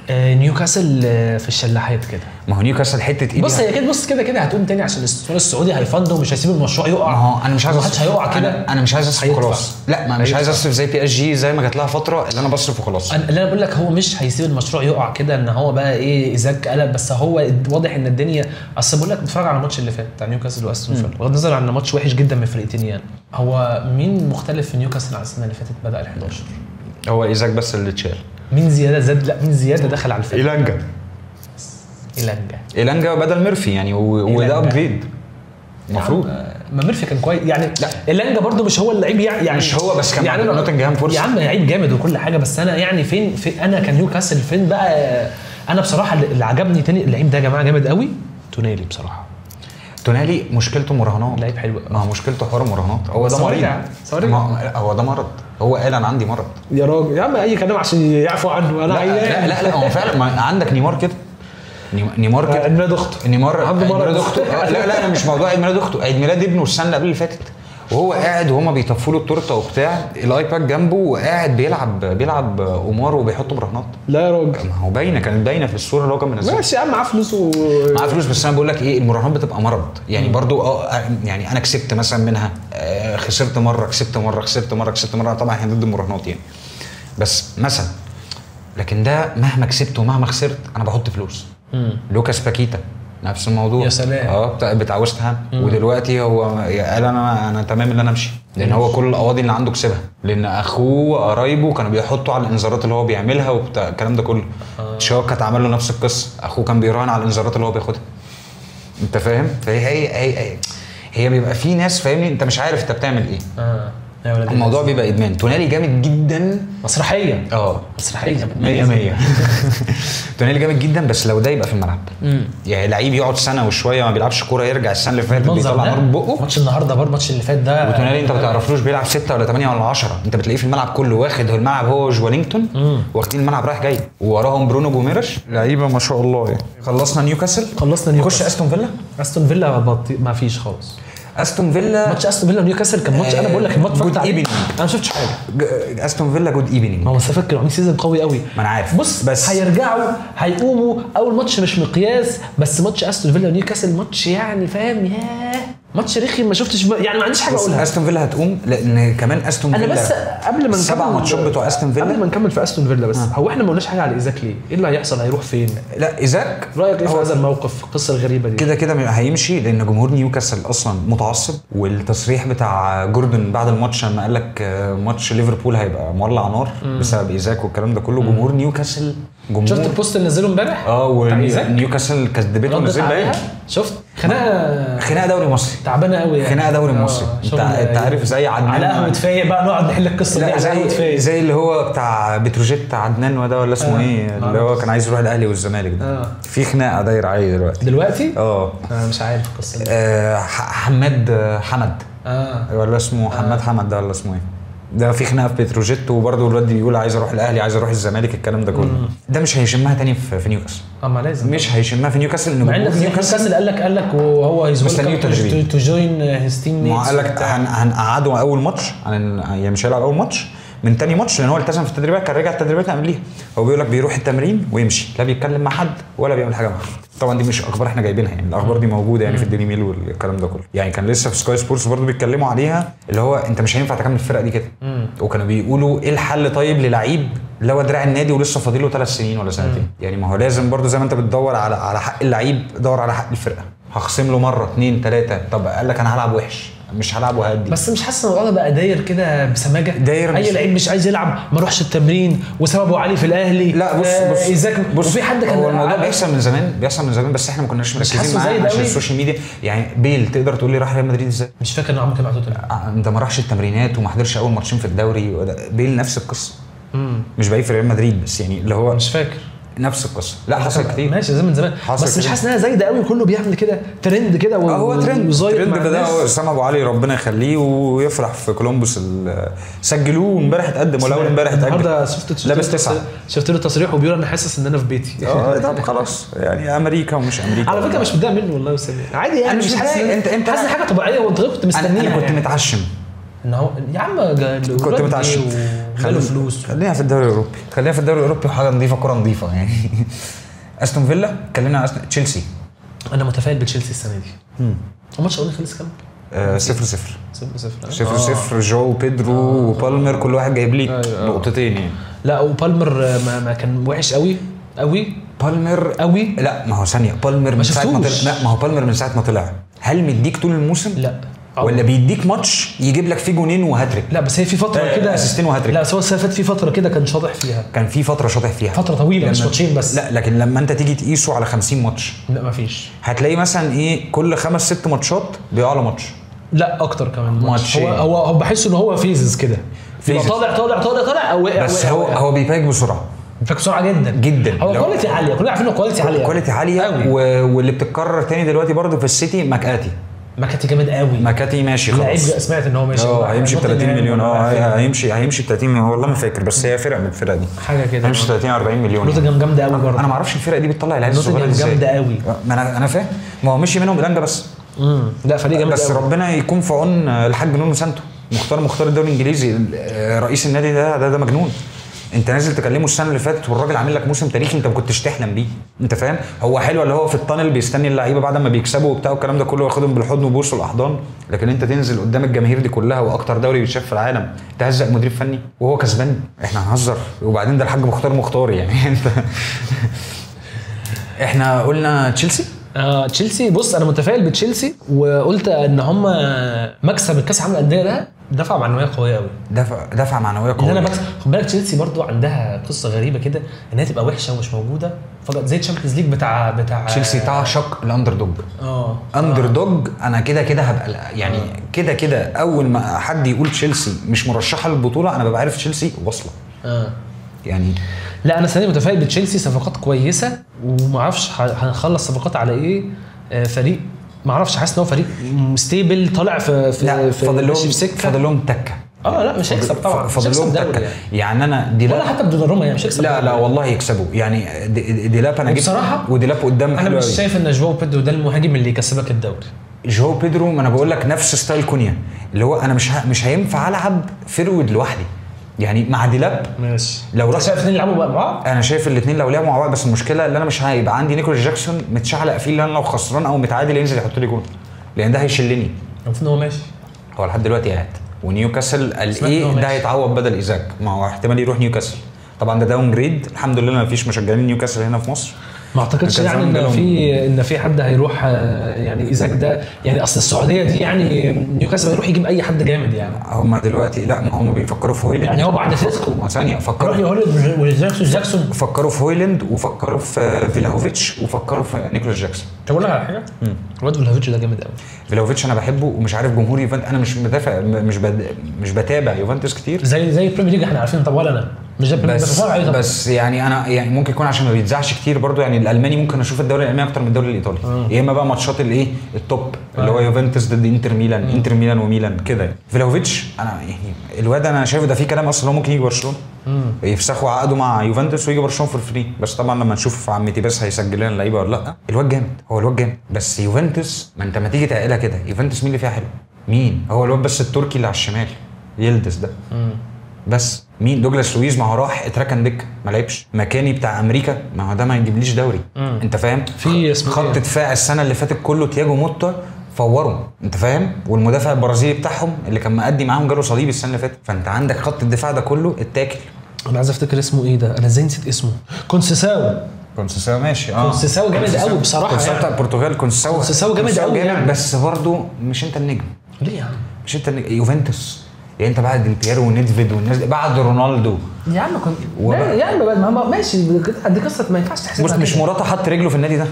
نيوكاسل في الشلاحات كده. ما هو نيوكاسل حته ايه؟ بص هي كده، بص كده هتقوم تاني عشان الاستثمار السعودي هيفندوا ومش هيسيب المشروع يقع. ما هو انا مش عايز محدش هيقع كده. انا مش عايز اصرف خلاص. لا ما مش عايز اصرف زي بي اس جي زي ما جات لها فتره اللي انا بصرف وخلاص. اللي انا بقول لك هو مش هيسيب المشروع يقع كده ان هو بقى ايه ايزاك قلب. بس هو واضح ان الدنيا اصل بقول لك بتفرج على الماتش اللي فات بتاع نيوكاسل واستون فيلا بغض النظر عن ماتش وحش جدا من فرقتين. يعني هو مين مختلف في نيوكاسل عن السنه اللي فاتت؟ بدا ال 11 هو ايزاك بس اللي اتشال. مين زياده زاد؟ لا مين زياده دخل على الفرقه؟ إيلانجا إيلانجا بدل ميرفي يعني وده ابجريد المفروض. ما ميرفي كان كويس يعني. لا إيلانجا برضو مش هو اللعيب يعني مش هو بس كان يعني نوتنجهام فرصه يا عم لعيب جامد وكل حاجه، بس انا يعني فين انا كان نيوكاسل فين بقى. انا بصراحه اللي عجبني تاني اللعيب ده يا جماعه جامد قوي تونالي بصراحه. تونالي مشكلته مراهنات، لعيب حلو. ما هو مشكلته حوار المراهنات، هو ده مريض. هو ده مرض، هو قال انا عندي مرض يا راجل. يا عم اي كلام عشان يعفوا عنه. انا لا هو فعلا عندك نيمار كده. نيمار كده عيد ميلاد اخته. نيمار عيد ميلاد اخته. لا مش موضوع عيد ميلاد اخته، عيد ميلاد ابنه السنه اللي قبل اللي فاتت، وهو قاعد وهما بيطفوا له التورته وبتاع، الايباد جنبه وقاعد بيلعب قمار وبيحط مراهنات. لا يا راجل. ما هو كانت باينه في الصوره اللي هو كان منزلها. ماشي يا عم معاه فلوس معاه فلوس، بس انا بقول لك ايه، المراهنات بتبقى مرض يعني. برضو يعني انا كسبت مثلا منها، خسرت مره كسبت مره طبعا احنا ضد المراهنات يعني، بس مثلا. لكن ده مهما كسبت ومهما خسرت انا بحط فلوس. لوكاس باكيتا نفس الموضوع. يا سلام. بتاع ويست هام، ودلوقتي هو قال انا تمام ان انا امشي، لان هو كل القواضي اللي عنده كسبها، لان اخوه وقرايبه كانوا بيحطوا على الانذارات اللي هو بيعملها وبتاع الكلام ده كله. شاو كانت عامل له نفس القصه، اخوه كان بيراهن على الانذارات اللي هو بياخدها. انت فاهم؟ فهي بيبقى في ناس فاهمني انت مش عارف انت بتعمل ايه. الموضوع بيبقى ادمان. تونالي جامد جدا مسرحيه. مسرحيه 100 تونالي جامد جدا، بس لو ده يبقى في الملعب. يعني لعيب يقعد سنه وشويه ما بيلعبش كوره، يرجع السنه اللي فاتت بيطلع نار بقه. ماتش النهارده برضه الماتش اللي فات ده، وتونالي انت ما تعرفلوش بيلعب 6 ولا 8 ولا 10، انت بتلاقيه في الملعب كله واخد الملعب، هو وجوالينجتون واخدين الملعب رايح جاي، ووراهم برونو جوميرش، لعيبه ما شاء الله يعني. خلصنا نيوكاسل. نخش استون فيلا ما فيش خالص. استون فيلا، ماتش استون فيلا ونيوكاسل كان ماتش انا بقول لك الماتش جود ايفنينج، انا ما شفتش حاجه. استون فيلا جود ايفنينج. ما هو فاكر عاملين سيزون قوي قوي. ما انا عارف. بس هيرجعوا هيقوموا. اول ماتش مش مقياس، بس ماتش استون فيلا ونيوكاسل ماتش يعني فاهم. ياه ماتش رخي ما شفتش يعني ما عنديش حاجه اقولها. استون فيلا هتقوم لان كمان استون فيلا. انا بس قبل ما نكمل 7 ماتشات بتوع استون فيلا، قبل ما نكمل في استون فيلا بس هو احنا ما قلناش حاجه على ايزاك ليه؟ ايه اللي هيحصل؟ هيروح فين؟ لا ايزاك رايك ايه في هذا الموقف؟ القصه الغريبه دي كده هيمشي، لان جمهور نيوكاسل اصلا متعصب. والتصريح بتاع جوردن بعد الماتش لما قال لك ماتش ليفربول هيبقى مولع نار بسبب ايزاك والكلام ده كله. جمهور نيوكاسل شفت البوست اللي نزله امبارح؟ ونيوكاسل كذبته ونزل باين. شفت خناقه دوري مصري تعبانه قوي يعني. خناقه دوري مصري. انت عارف زي عدنان على قهوه فايق بقى نقعد نحل القصه دي. زي اللي هو بتاع بتروجيت عدنان وده ولا اسمه ايه اللي هو كان عايز يروح الاهلي والزمالك ده. في خناقه دايره عادي دلوقتي. انا مش عارف القصه دي. حمد ولا اسمه حمد ده ولا اسمه ايه ده. في خناقه في بتروجيت، وبرده الواد بيقول عايز اروح الاهلي عايز اروح الزمالك الكلام ده كله. ده مش هيشمها تاني في نيوكاسل. لازم مش هيشمها في نيوكاسل، انه مع ان نيوكاسل قال لك وهو مستنيه تدريب تو جوين هيز تيم ميتس. قال لك هنقعده اول ماتش يعني مش هيلعب اول ماتش، من تاني ماتش لان هو التزم في التدريبات، كان رجع التدريبات قبليها. هو بيقول لك بيروح التمرين ويمشي، لا بيتكلم مع حد ولا بيعمل حاجه مع حد. طبعا دي مش اخبار احنا جايبينها يعني، الاخبار دي موجوده يعني في الديلي ميل والكلام ده كله. يعني كان لسه في سكاي سبورتس برضو بيتكلموا عليها، اللي هو انت مش هينفع تكمل الفرقه دي كده. وكانوا بيقولوا ايه الحل طيب للعيب اللي هو دراع النادي ولسه فاضل له 3 سنين ولا سنتين. يعني ما هو لازم برضو زي ما انت بتدور على حق اللعيب، دور على حق الفرقه. هخصم له مره 2 3، طب قال لك انا هلعب وحش مش هلعب وهدي. بس مش حاسس ان الموضوع بقى داير كده بسماجه. داير اي لعيب مش عايز يلعب ما روحش التمرين وسببه علي في الاهلي. لا بص وفي حد كان هو الموضوع بيحصل من زمان بس احنا ما كناش مركزين معاه عشان السوشيال ميديا. يعني بيل تقدر تقول لي راح ريال مدريد ازاي؟ مش فاكر انه عمل كده مع توتنهام. ده ما راحش التمرينات وما حضرش اول ماتشين في الدوري. بيل نفس القصه. مش باقي في ريال مدريد بس يعني اللي هو مش فاكر نفس القصه. لا حصل كتير ماشي زي من زمان، بس مش حاسس انها زايده قوي كله بيعمل كده ترند كده. هو ترند بدا اسامه ابو علي ربنا يخليه ويفرح في كولومبوس. سجلوه امبارح اتقدم ولا اول امبارح اتقدم. النهارده لابس 9 شفت له تصريح وبيقول انا حاسس ان انا في بيتي. طب خلاص يعني امريكا ومش امريكا. على فكره مش متضايق منه والله وسامي عادي يعني. مش حاسس انت حاسس حاجه طبيعيه وانت كنت مستنيها. انا كنت متعشم ان هو يا عم كنت متعشم خلوا فلوس. خلينا في الدوري الاوروبي وحاجه نظيفه كره نظيفه يعني. استون فيلا كلمنا تشيلسي. انا متفائل بتشيلسي السنه دي. الماتش الاولاني خلص كام؟ 0-0 جو بيدرو وبالمر كل واحد جايب لي نقطتين يعني. لا وبالمر ما كان وحش قوي بالمر قوي. لا ما هو ثانيه بالمر من ساعه ما طلع. لا ما هو بالمر من ساعه ما طلع هل مديك طول الموسم؟ لا ولا بيديك ماتش يجيب لك فيه جونين وهاتريك؟ لا بس هي في فتره كده اسيستين وهاتريك. لا بس هو السنه اللي فاتت في فتره كده كان شاطح فيها، كان في فتره شاطح فيها، فتره طويله مش ماتشين بس. لا لكن لما انت تيجي تقيسه على 50 ماتش لا مفيش، هتلاقي مثلا ايه كل 5-6 ماتشات بيقع على ماتش. لا اكتر كمان ماتش. هو بحس ان هو فيزز كده، طالع طالع طالع طالع او وقع. بس هو بيباك بسرعه، فاك بسرعه جدا جدا. هو كواليتي عاليه، كلنا عارفين انه كواليتي عاليه، كواليتي عاليه واللي بتتكرر تاني دلوقتي برضو في السيتي مكاتي جامد قوي. مكاتي ماشي خلاص، لعيب سمعت ان هو ماشي، هيمشي ب 30 مليون. هيمشي ب 30 مليون والله ما فاكر، بس هي فرقه من الفرق دي حاجه كده، هيمشي 30 40 مليون. نوتنجهام جامده قوي برضه. انا ما اعرفش الفرقه دي بتطلع العيال الصغيره ازاي، جامده قوي. ما انا فاهم، ما هو مشي منهم بلانجا بس. لا فريق جامد بس قوي. ربنا يكون في عون الحاج نونو سانتو، مختار الدوري الانجليزي، رئيس النادي ده مجنون. انت نازل تكلمه السنه اللي فاتت والراجل عامل لك موسم تاريخي انت ما كنتش تحلم بيه. انت فاهم، هو حلو اللي هو في التانل بيستني اللعيبه بعد ما بيكسبوا وبتاع والكلام ده كله، ياخدهم بالحضن وبوسوا الاحضان، لكن انت تنزل قدام الجماهير دي كلها واكتر دوري بيتشاف في العالم تهزق مدير فني وهو كسبان؟ احنا هنهزر؟ وبعدين ده الحاج مختار يعني انت احنا قلنا تشيلسي. تشيلسي، بص انا متفائل بتشيلسي، وقلت ان هم مكسب الكاس العالم للانديه ده دفعه معنويه قويه قوي. دفعه معنويه قويه. انا بكسب. خد بالك تشيلسي برضو عندها قصه غريبه كده، ان هي تبقى وحشه ومش موجوده فقط، زي الشامبيونز ليج بتاع تشيلسي تعشق الاندر دوج. اندر دوج. انا كده هبقى يعني كده اول ما حد يقول تشيلسي مش مرشحه للبطوله انا ببقى عارف تشيلسي واصله. يعني لا انا السنه دي متفائل بتشيلسي، صفقات كويسه، وما اعرفش هنخلص صفقات على ايه. فريق ما اعرفش، حاسس ان هو فريق ستيبل طالع في فاضل لهم تكه. لا مش هيكسب طبعا، فاضل لهم تكه يعني انا ديلاب ولا حتى بدون روما يعني مش هيكسب. لا والله يكسبوا يعني. ديلاب انا جبت بصراحه، وديلاب قدام انا مش شايف ان جواو بيدرو ده المهاجم اللي يكسبك الدوري. جواو بيدرو ما انا بقول لك نفس ستايل كونيا، اللي هو انا مش هينفع العب فيرود لوحدي يعني مع ديلاب. ماشي، لو شايف الاثنين يلعبوا مع بعض. انا شايف الاثنين لو لعبوا مع بعض، بس المشكله اللي انا مش هيبقى عندي نيكولاس جاكسون متشعلق فيه، اللي انا لو خسران او متعادل ينزل يحط لي جول، لان ده هيشلني. المفروض ان هو ماشي، هو لحد دلوقتي قاعد، ونيوكاسل قال ايه ده هيتعوض بدل ايزاك، ما هو احتمال يروح نيوكاسل. طبعا ده داون جريد، الحمد لله ما فيش مشجعين نيوكاسل هنا في مصر. ما اعتقدش يعني ان في حد هيروح يعني ايزاك ده، يعني اصل السعوديه دي يعني نيوكاسل هيروح يجيب اي حد جامد يعني. هم دلوقتي لا، ما هم بيفكروا في هويلاند يعني، هو بعد سيسكو ثانيه فكروا في هويلاند وجاكسون، فكروا في هويلاند وفكروا في فيلاهوفيتش وفكروا في نيكولاس جاكسون. طب اقول لك على حاجه، الواد فيلاهوفيتش ده جامد قوي. فيلاهوفيتش انا بحبه، ومش عارف جمهور يوفنتوس، انا مش مدافع مش بتابع يوفنتوس كتير زي البريمير ليج احنا عارفين. طب ولا انا مش بس يعني انا يعني ممكن يكون عشان ما بيتذاعش كتير برضو، يعني الالماني ممكن اشوف الدوري الالماني اكتر من الدوري الايطالي. يا اما بقى ماتشات الايه التوب اللي هو يوفنتوس ضد انتر ميلان وميلان كده. فيلاهوفيتش انا يعني الواد انا شايف ده في كلام اصلا هو ممكن يجي برشلونه، يفسخوا عقده مع يوفنتوس ويجي برشلونه فور فري. بس طبعا لما نشوف عمتي بس هيسجل لنا اللعيبه ولا لا. الواد جامد، هو الواد جامد، بس يوفنتوس ما انت ما تيجي تعقلها كده، يوفنتوس مين اللي فيها حلو؟ مين هو الواد بس التركي اللي على الشمال يلدز ده. بس مين؟ دوجلاس لويز ما هو راح اتركن دكه ما لعبش. مكاني بتاع امريكا ما هو ده ما يجيبليش دوري. انت فاهم؟ في خط دفاع السنه اللي فاتت كله تياجو موتا فوروا، انت فاهم؟ والمدافع البرازيلي بتاعهم اللي كان مأدي معاهم جاله صليبي السنه اللي فاتت، فانت عندك خط الدفاع ده كله اتاكل. انا عايز افتكر اسمه ايه ده، انا ازاي نسيت اسمه. كونسيساو ماشي. كونسيساو جامد قوي بصراحه. كونسيساو بتاع البرتغال. كونسيساو جامد قوي يعني. بس برضه مش انت النجم. ليه يا عم؟ مش انت النجم. يوفنتوس يعني انت بعد ديل بييرو ونيدفيد والناس بعد رونالدو يا عم كنت يا عم ماشي دي قصه ما ينفعش تحسبها. بص مش مراته حط رجله في النادي ده.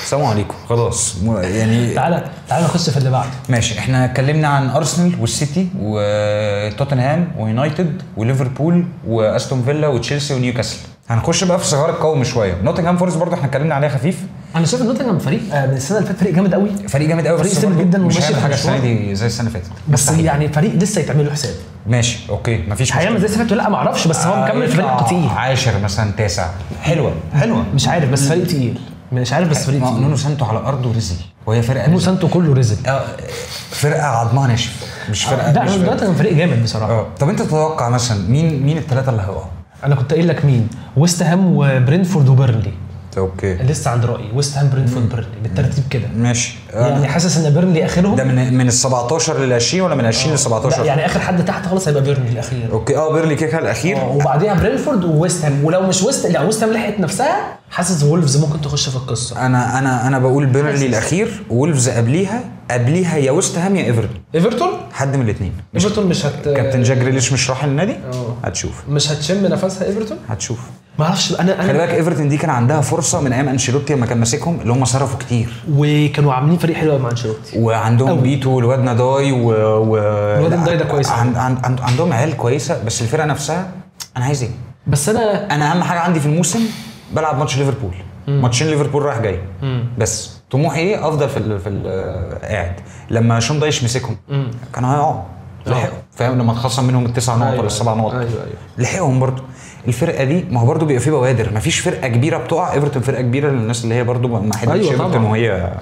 السلام عليكم خلاص يعني. تعالى نخش في اللي بعده. ماشي، احنا اتكلمنا عن ارسنال والسيتي وتوتنهام ويونايتد وليفربول واستون فيلا وتشيلسي ونيوكاسل. هنخش بقى في صغار القوم شويه. نوتنغهام فورست برضه احنا اتكلمنا عليها خفيف. انا شايف ان نوتنغهام فريق من السنه اللي فاتت فريق جامد قوي. بس ستيبل جدا مش هيعمل حاجه السنه دي زي السنه اللي فاتت. بس يعني فريق لسه يتعمل له حساب. ماشي اوكي مفيش مشكله. هيعمل زي السنه اللي فاتت لا ما اعرفش، بس هو مكمل في فريق تقيل. عاشر مثلا تاسع. حلوه مش عارف بس فريق تقيل. مش عارف بس فريق تقيل. نونو سانتو على ارضه رزل، وهي فرقه نونو سانتو كله رزل. فرقه عظمها ناشف مش فرقه. لا نوتنغهام فريق جامد بصراحه. طب انت تتوقع مثلا مين الثلاثه اللي هيقعوا؟ انا كنت قايل لك مين، ويست هام وبرينفورد وبيرنلي. اوكي لسه عند رايي ويست هام برينفورد بيرنلي بالترتيب كده. ماشي. يعني حاسس ان بيرنلي اخرهم. ده من ال 17 لل 20 ولا من 20 لل 17؟ لا يعني اخر حد تحت خلاص هيبقى بيرنلي الاخير. اوكي بيرنلي كده الاخير. وبعديها برينفورد وويست هام، ولو مش ويست هام لحقت نفسها حاسس وولفز ممكن تخش في القصه. انا بقول بيرنلي الاخير، وولفز قبليها، قبليها يا ويست هام يا ايفرتون حد من الاثنين. ايفرتون مش كابتن جاك جريليش مش راح النادي. هتشوف مش هتشم نفسها ايفرتون. هتشوف. ما اعرفش انا خلي بالك ايفرتون دي كان عندها فرصه من ايام انشيلوتي لما كان ماسكهم اللي هم صرفوا كتير وكانوا عاملين فريق حلو مع انشيلوتي وعندهم بيتو والواد ناداي الواد ناداي ده كويس عندهم عيال كويسه بس الفرقه نفسها انا عايز ايه. بس انا اهم حاجه عندي في الموسم بلعب ماتش ليفربول ماتشين ليفربول رايح جاي بس طموحي ايه افضل في قاعد. لما شون دايش مسكهم كانوا هيقعوا لحقوا فاهم لما اتخصم منهم ال9 نقط ولا ال7 نقط لحقهم برضو. الفرقه دي ما هو برضو بيبقى فيه بوادر ما فيش فرقه كبيره بتقع. ايفرتون فرقه كبيره للناس اللي هي برضو ما حدش ايفرتون وهي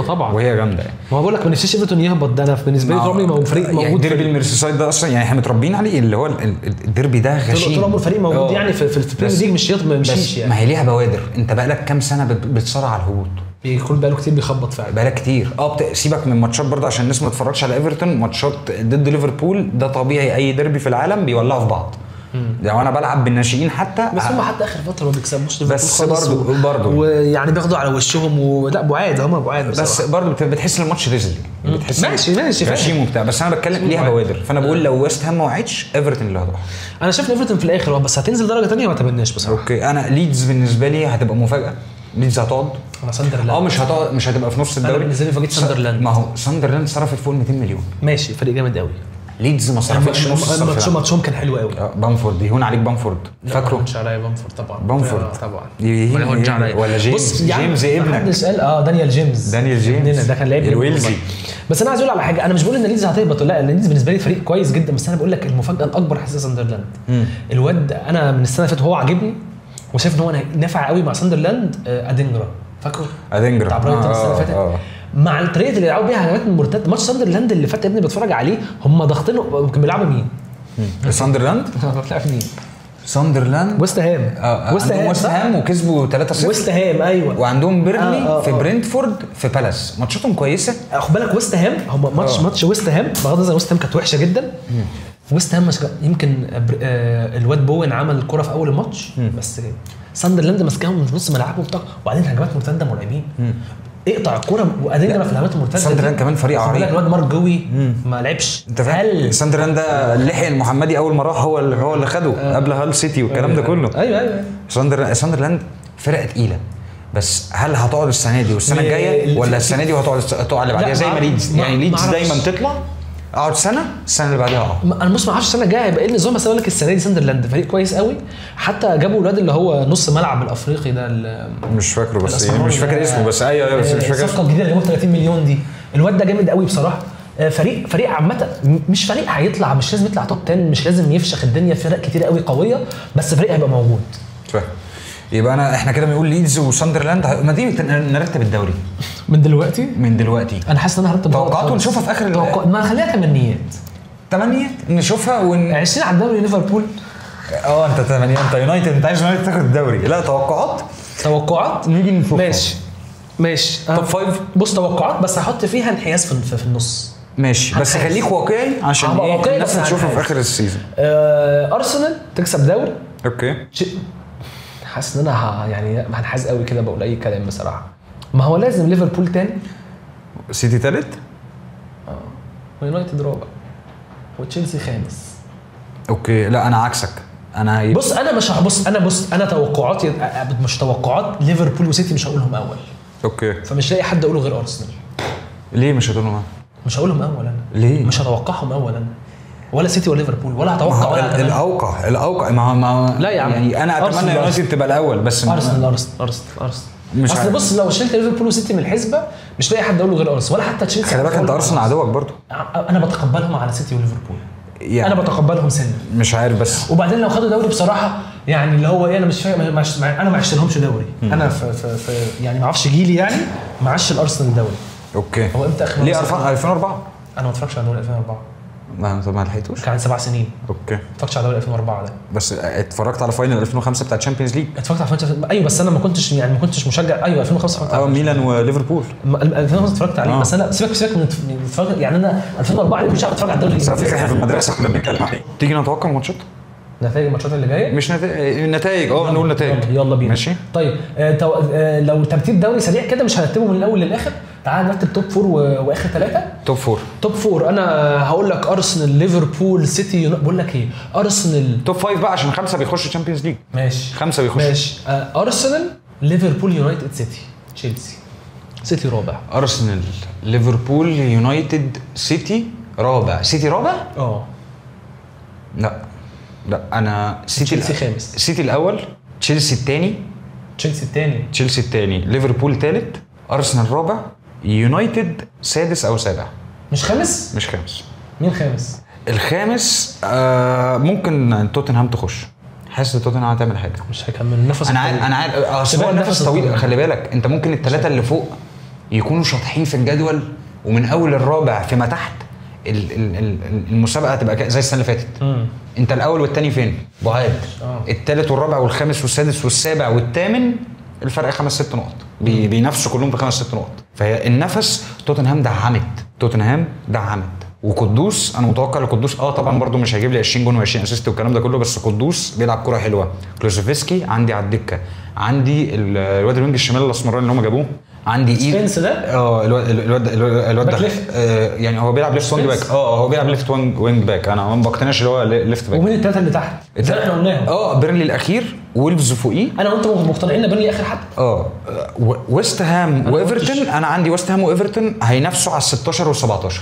طبعا وهي جامده يعني. ما بقول لك ما نفسيش ايفرتون يهبط ده انا بالنسبه لي عمري ما هو فريق موجود يعني ديربي الميرسيسايد ده اصلا يعني احنا متربيين عليه اللي هو الديربي ده غشيم طول عمره فريق موجود يعني في البريمير ليج مش يمشيش يعني. ما هي ليها بوادر انت بقالك كام سنه بتصارع على الهبوط بيكون بقاله كتير بيخبط فعلا بقاله كتير سيبك من ماتشات برضه عشان الناس ما تتفرجش على ايفرتون ماتشات ضد ليفربول ده طبيعي اي ديربي في العالم بيولعوا في بعض يعني انا بلعب بالناشئين حتى بس هم حتى اخر فتره ما بيكسبوش بس برضه ويعني بياخدوا على وشهم لا بعاد هم بعاد بس برضه بتحس ان الماتش ريزلي بتحس ماشي غشيم وبتاع بس انا بتكلم ليها بوادر فانا بقول لو ويست هام ما وعدش ايفرتون اللي هتروح. انا شايف ايفرتون في الاخر بس هتنزل درجه ثانيه ما اتمناش بصراحه. اوكي انا ليدز بالنسبه لي هتبقى مفاجاه. ليدز هتقعد على ساندرلاند مش هتبقى في نص الدوري. انا بالنسبه لي فاجئت ساندرلاند. ما هو ساندرلاند صرفت فوق 200 مليون ماشي فريق جامد قوي. ليدز ما صرفتش نص الصرف. ماتشهم كان حلو قوي. بامفورد يهون عليك بامفورد فاكره؟ مش عليا بامفورد طبعا طبعا ولا جيمس ابنك دانيال جيمس ده كان لاعب الويلزي. بس انا عايز اقول على حاجه انا مش بقول ان ليدز هتهبط لا ليدز بالنسبه لي فريق كويس جدا بس انا بقول لك المفاجاه الاكبر حاسس ساندرلاند. الواد انا من السنه اللي فاتت هو عاجبني وشايف ان هو نافع قوي مع ساندرلاند. ادينجرا فاكره بتاع برايتون السنه اللي فاتت مع الطريقه اللي بيلعبوا بيها هجمات المرتده. ماتش ساندرلاند اللي فات يا ابني بتفرج عليه هم ضاغطينه. كان بيلعبوا مين؟ ساندرلاند بتلعب مين؟ ساندرلاند ويست هام وكسبوا 3-0 ويست هام ايوه وعندهم بيرنلي في برينتفورد في بالاس ماتشاتهم كويسه. خد بالك ويست هام هم ماتش ويست هام بغض النظر ويست هام كانت وحشه جدا. ويست هام يمكن الواد بوين عمل الكره في اول الماتش بس ساندرلاند ماسكاهم من نص ملعبهم وبعدين هجمات مرتده مرعبين اقطع الكوره وادينا في الهجمات المرتده. ساندرلاند كمان فريق عريق. الواد مارك جوي ما لعبش. انت فاهم ساندرلاند ده اللحية المحمدي اول ما راح هو اللي خده قبل هال سيتي والكلام ده كله. ايوه ساندرلاند فرقه تقيله بس هل هتقعد السنه دي والسنه الجايه ولا السنه دي وهتقعد اللي بعديها زي ما ليدز يعني ليدز دايما تطلع اقعد السنه اللي بعديها انا ما اعرفش السنه الجايه هيبقى ايه النظام. بس اقول لك السنه دي ساندرلاند فريق كويس قوي حتى جابوا الواد اللي هو نص ملعب الافريقي ده مش فاكره بس يعني مش فاكر اسمه بس ايوه مش فاكر الصفقه الجديده اللي جابوا 30 مليون دي. الواد ده جامد قوي بصراحه. فريق عامه مش فريق هيطلع مش لازم يطلع توب 10 مش لازم يفشخ الدنيا. فرق كتير قوي قويه بس فريق هيبقى موجود. فاهم. يبقى احنا كده بنقول ليدز وساندرلاند ما دي نرتب الدوري من دلوقتي انا حاسس ان انا هرتب توقعات ونشوفها في اخر ما خليها تمنيات نشوفها 20 على الدوري ليفربول. انت 8 انت يونايتد انت عايز يونايتد تاخد الدوري. لا توقعات نيجي نشوف. ماشي توب 5 بص توقعات بس هحط فيها انحياز في النص. ماشي بس خليك واقعي عشان الناس تشوفها في اخر السيزون. ارسنال تكسب دوري. اوكي حاسس ان انا يعني هنحاز قوي كده بقول اي كلام بصراحه. ما هو لازم ليفربول تاني سيتي ثالث ويونايتد رابع وتشيلسي خامس. اوكي لا انا عكسك. بص انا توقعاتي مش توقعات ليفربول وسيتي مش هقولهم اول. اوكي فمش لاقي حد اقوله غير ارسنال. ليه مش هتقولهم؟ مش هقولهم اول انا. ليه مش هتوقعهم اول انا ولا سيتي ولا ليفربول ولا هتوقع ولا الاوقع ما لا يا عم يعني انا اتمنى يونايتد تبقى الاول بس ارسنال اصل بص لو شلت ليفربول وسيتي من الحسبه مش لاقي حد اقول له غير ارسنال ولا حتى تشيلسي. خلي بالك انت ارسنال عدوك برضو. انا بتقبلهم على سيتي وليفربول يعني انا بتقبلهم سنه مش عارف بس وبعدين لو خدوا دوري بصراحه يعني اللي هو ايه انا مش فاهم انا ما عشتلهمش دوري. انا في يعني ما اعرفش جيلي يعني ما عش الارسنال دوري. اوكي هو امتى اخر ليه 2004 انا ما اتفرجش على دوري 2004 ما لحقتوش كان 7 سنين. اوكي ما اتفرجتش على دوري 2004 ده بس اتفرجت على فاينل 2005 بتاع الشامبيونز ليج. اتفرجت على فاينل ايوه بس انا ما كنتش مشجع. ايوه 2005 ميلان وليفربول 2005 اتفرجت عليه بس انا سيبك من يعني انا 2004 مش عارف اتفرج على الدوري. بس على فكره احنا في المدرسه كنا بنتكلم عليه. تيجي نتوقع الماتشات نتائج الماتشات اللي جايه مش نتائج نقول نتائج. يلا بينا. ماشي طيب لو ترتيب دوري سريع كده مش هنرتبه من الاول للاخر. تعال نرتب توب 4 واخر 3. توب 4. توب 4 انا هقول لك ارسنال ليفربول سيتي بقول لك ايه ارسنال. توب 5 بقى عشان 5 بيخشوا تشامبيونز ليج. ماشي 5 بيخشوا. ماشي ارسنال ليفربول يونايتد سيتي تشيلسي. سيتي رابع. ارسنال ليفربول يونايتد سيتي رابع. سيتي رابع؟ لا انا سيتي تشيلسي خامس. سيتي الاول، تشيلسي الثاني، تشيلسي الثاني، ليفربول ثالث، ارسنال رابع، يونايتد سادس او سابع. مش خامس؟ مش خامس. مين خامس؟ الخامس ممكن توتنهام تخش. حاسس توتنهام هتعمل حاجه. مش هيكمل النفس. انا عارف اصل هو النفس طويل. خلي بالك انت ممكن الثلاثه اللي فوق يكونوا شاطحين في الجدول، ومن اول الرابع فيما تحت المسابقه هتبقى زي السنه اللي فاتت. انت الاول والثاني فين؟ بعاد. الثالث والرابع والخامس والسادس والسابع والثامن الفرق 5-6 نقط. بينافسوا كلهم ب5-6 نقط. فهي النفس توتنهام دعمت وقدوس. انا متوقع لقدوس طبعا برضو مش هيجيب لي 20 جون و20 اسيست والكلام ده كله، بس قدوس بيلعب كوره حلوه. كلوزوفسكي عندي على الدكه، عندي الواد الوينج الشمال الاسمراني اللي هم جابوه، عندي سبينس ده الواد ده يعني هو بيلعب ليفت وينج باك. هو بيلعب ليفت وينج باك. انا ما بقتنعش اللي هو ليفت باك. ومين الثلاثه اللي تحت زي احنا قلناهم؟ بيرنلي الاخير، وولفز فوقيه. انا وانت مقتنعين ان بيرنلي اخر حد. ويست هام وايفرتون. انا عندي ويست هام وايفرتون هينافسوا على 16 و17.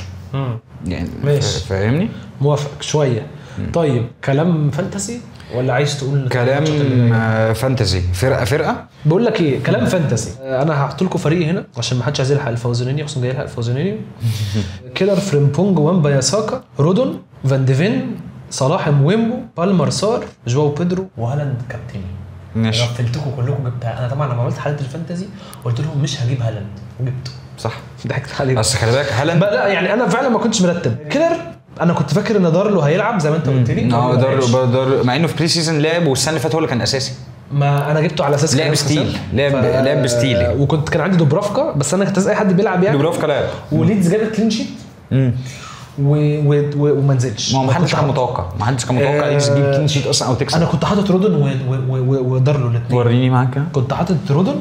يعني فاهمني؟ موافق شويه. طيب كلام فانتسي ولا عايز تقول كلام فانتسي؟ فرقه بقول لك ايه، كلام فانتسي. انا هحط لكم فريق هنا عشان ما حدش عايز يلحق الفوزينينيو، خصوصا جاي يلحق الفوزينينيو. كيلر، فريمبونج، وامبا، ياساكا، رودون، فان ديفين، صلاح، مويمبو، بالمر، سار، جواو بيدرو، وهالاند كابتن. ماشي. غفلتكم كلكم جبتها. انا طبعا لما عملت حلقه الفانتسي قلت لهم مش هجيب هالاند وجبته. صح. ضحكت عليه. بس خلي بالك هالاند لا يعني انا فعلا ما كنتش مرتب. كيلر انا كنت فاكر ان دارلو هيلعب زي ما انت قلت لي. دارلو مع انه في بري سيزون لعب، والسنه اللي فاتت هو اللي كان اساسي. ما انا جبته على اساس لعب ستيل. لعب بستيل. وكنت كان عندي دوبرافكا، بس انا كنت عايز اي حد بيلعب يعني. دوبرافكا لعب وليدز جابت كلين شيت وما نزلش. ما حدش كان متوقع. ليدز يجيب كلين شيت اصلا او تكسب. انا كنت حاطط رودن ودارلو الاثنين. وريني معاك. كنت حاطط رودن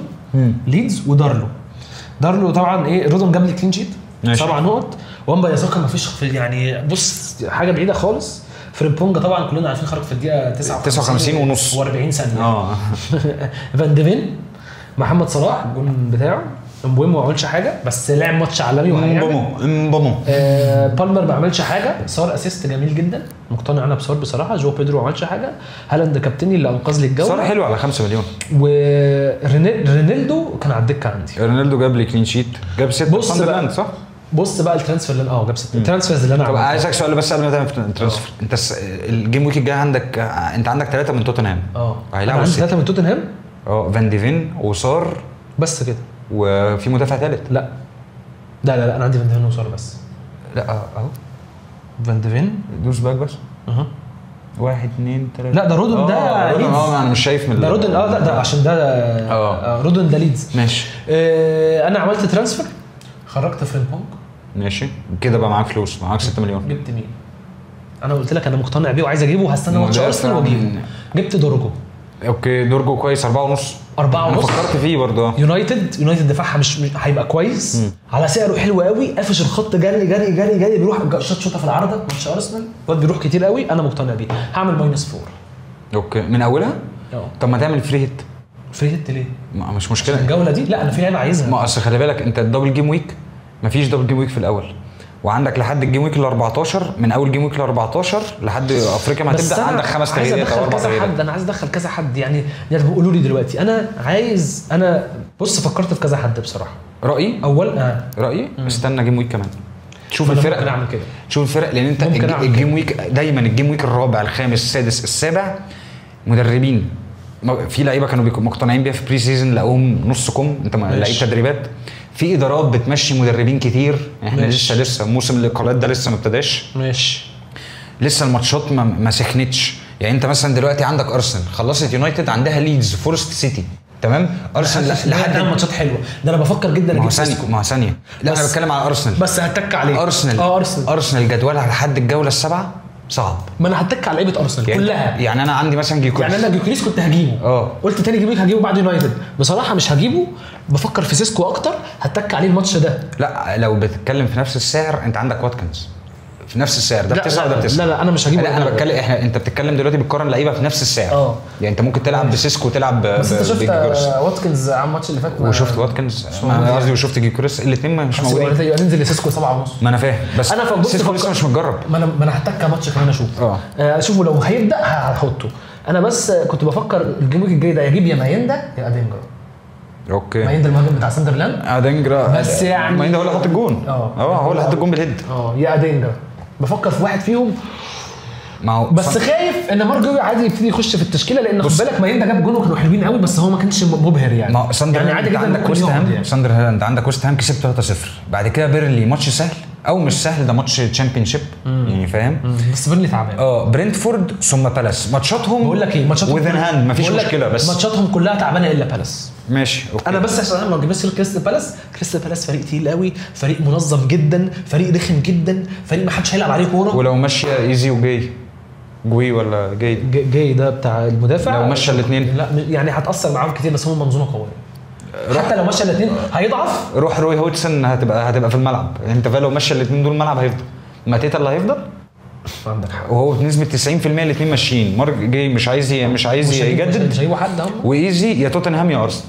ليدز ودارلو طبعا ايه. رودن جاب لي كلين شيت 7 نقط. وامبا ياساكا ما فيش يعني بص حاجه بعيده خالص. فريمبونجا طبعا كلنا عارفين خرج في الدقيقه 59 ونص و40 ثانيه. فان ديفين، محمد صلاح الجون بتاعه، امبويمو ما عملش حاجه بس لعب ماتش عالمي وهيعمل. بالمر ما عملش حاجه. صار اسيست جميل جدا، مقتنع انا بصار بصراحه. جو بيدرو ما عملش حاجه. هالاند كابتني اللي انقذ لي الجوله. صار حلو على 5 مليون. ورينيلدو كان على الدكه عندي. رينيلدو جاب لي كلين شيت، جاب 6 ساندرلاند صح. بص بقى الترانسفير اللي جاب 6 الترانسفيرز اللي انا عملتها. طب عايزك سؤال بس قبل ما تعمل الترانسفير. انت الجيم ويك الجاي عندك انت عندك 3 من توتنهام. هيلعبوا 3 من توتنهام. فان ديفين وصار بس كده. وفي مدافع ثالث. لا انا عندي فان ديفين وصار بس. لا اهو فان ديفين دوس باك بس. 1 2 3. لا ده رودن ده ليدز. انا مش شايف من ده رودن. لا ده عشان ده رودن ده ليدز. ماشي. انا عملت ترانسفير، خرجت فريمبونج. ماشي كده بقى معاك فلوس، معاك 6 مليون. جبت مين؟ انا قلت لك انا مقتنع بيه وعايز اجيبه وهستنى ماتش ارسنال واجيبه. جبت دورجو. اوكي دورجو كويس. 4.5. انا فكرت فيه برضه. يونايتد دفاعها مش هيبقى كويس. على سعره حلو قوي. قافش الخط جري بيروح شوطه في العارضه. ماتش ارسنال الواد بيروح كتير قوي. انا مقتنع بيه. هعمل -4. اوكي من اولها. طب ما تعمل فري هيت ليه؟ مش مشكله الجوله دي. لا انا في لعيبه عايزها. ما اصل خلي بالك انت الدبل جيم ويك مفيش دبل جيم ويك في الاول، وعندك لحد الجيم ويك ال 14. من اول جيم ويك ال 14 لحد افريقيا ما هتبدا عندك 5 تغييرات او 4 تغييرات. انا عايز ادخل كذا حد يعني بيقولوا لي دلوقتي. انا بص فكرت في كذا حد بصراحه. رايي رايي استنى جيم ويك كمان. شوف الفرق. انا اعمل كده. شوف الفرق لان انت الجيم ويك دايما الجيم ويك الرابع الخامس السادس السابع مدربين في لعيبه كانوا مقتنعين بيها في بري سيزون لقوهم نص كم. انت لعيب تدريبات. في ادارات بتمشي مدربين كتير. احنا لسه موسم الاقالات ده لسه ما ابتداش. ماشي. لسه الماتشات ما سخنتش. يعني انت مثلا دلوقتي عندك ارسنال خلصت يونايتد، عندها ليدز، فورست سيتي، تمام. ارسنال لحد ماتشات حلوه. ده انا بفكر جدا اجيب سيسكو. ما ثانيه. لا انا بتكلم على ارسنال بس هتك عليه. ارسنال جدولها لحد الجوله ال7 صعب. ما انا هتك على لعيبه ارسنال يعني كلها. يعني انا عندي مثلا جيوكريس، يعني انا جيوكريس كنت هجيبه قلت تاني جيم هجيبه بعد يونايتد، بصراحه مش هجيبه، بفكر في سيسكو اكتر، هتك عليه الماتش ده. لا لو بتتكلم في نفس السعر انت عندك واتكنز في نفس السعر، ده ب9 وده ب9. لا انا مش هجيبه. لا انا بتكلم، انت بتتكلم دلوقتي بتقارن لعيبه في نفس السعر. يعني انت ممكن تلعب بسيسكو وتلعب بس انت شفت واتكنز على الماتش اللي فات وشفت واتكنز، قصدي وشفت جيوكريس، الاثنين مش موجودين. ننزل لسيسكو 7.5. ما انا فاهم، بس انا سيسكو لسه مش متجرب. ما انا هتك ماتش كمان اشوف. اشوفه لو هيبدا هحطه. انا بس كنت بفكر الجيم ويك الجاي ده اجيب يا مايندا يا ادينجرا. اوكي مايندا المهاجم بتاع ساندرلاند. ادينجرا بس يعني مايندا هو اللي حط الجون. هو اللي حط الجون بالهيد. يا ادينجرا بفكر في واحد فيهم. ما هو بس خايف ان مارجو عادي يبتدي يخش في التشكيله، لان خد بالك مايندا جاب جون وكانوا حلوين قوي، بس هو ما كانش مبهر يعني. ما يعني عادي جدا. عندك ويست هام، ساندرلاند عندك ويست هام كسب 3-0، بعد كده بيرنلي ماتش سهل او مش سهل، ده ماتش تشامبيون شيب يعني فاهم. بس بيرنلي تعبان. برينتفورد ثم بالاس، ماتشاتهم بقول لك ايه، ماتشاتهم وذن هاند مفيش مشكله، بس ماتشاتهم كلها تعبانه الا بالاس. ماشي اوكي. انا بس عشان لو جبت كريستال بالاس فريق تقيل قوي، فريق منظم جدا، فريق رخم جدا، فريق ما حدش هيلعب عليه كوره. ولو ماشيه ايزي وجاي جوي ولا جاي ده بتاع المدافع، لو مشى الاثنين لا يعني هتاثر معاهم كتير، بس هم منظومه قويه. حتى لو مشى الاثنين هيضعف. روح روي هودسون هتبقى في الملعب، انت لو مشى الاثنين دول الملعب هيفضل. ماتيتا اللي هيفضل عندك حق، وهو بنسبه 90% الاثنين ماشيين. مارك جاي مش عايز يجدد، مش هيجيبوا حد هم، وايزي يا توتنهام يا ارسنال.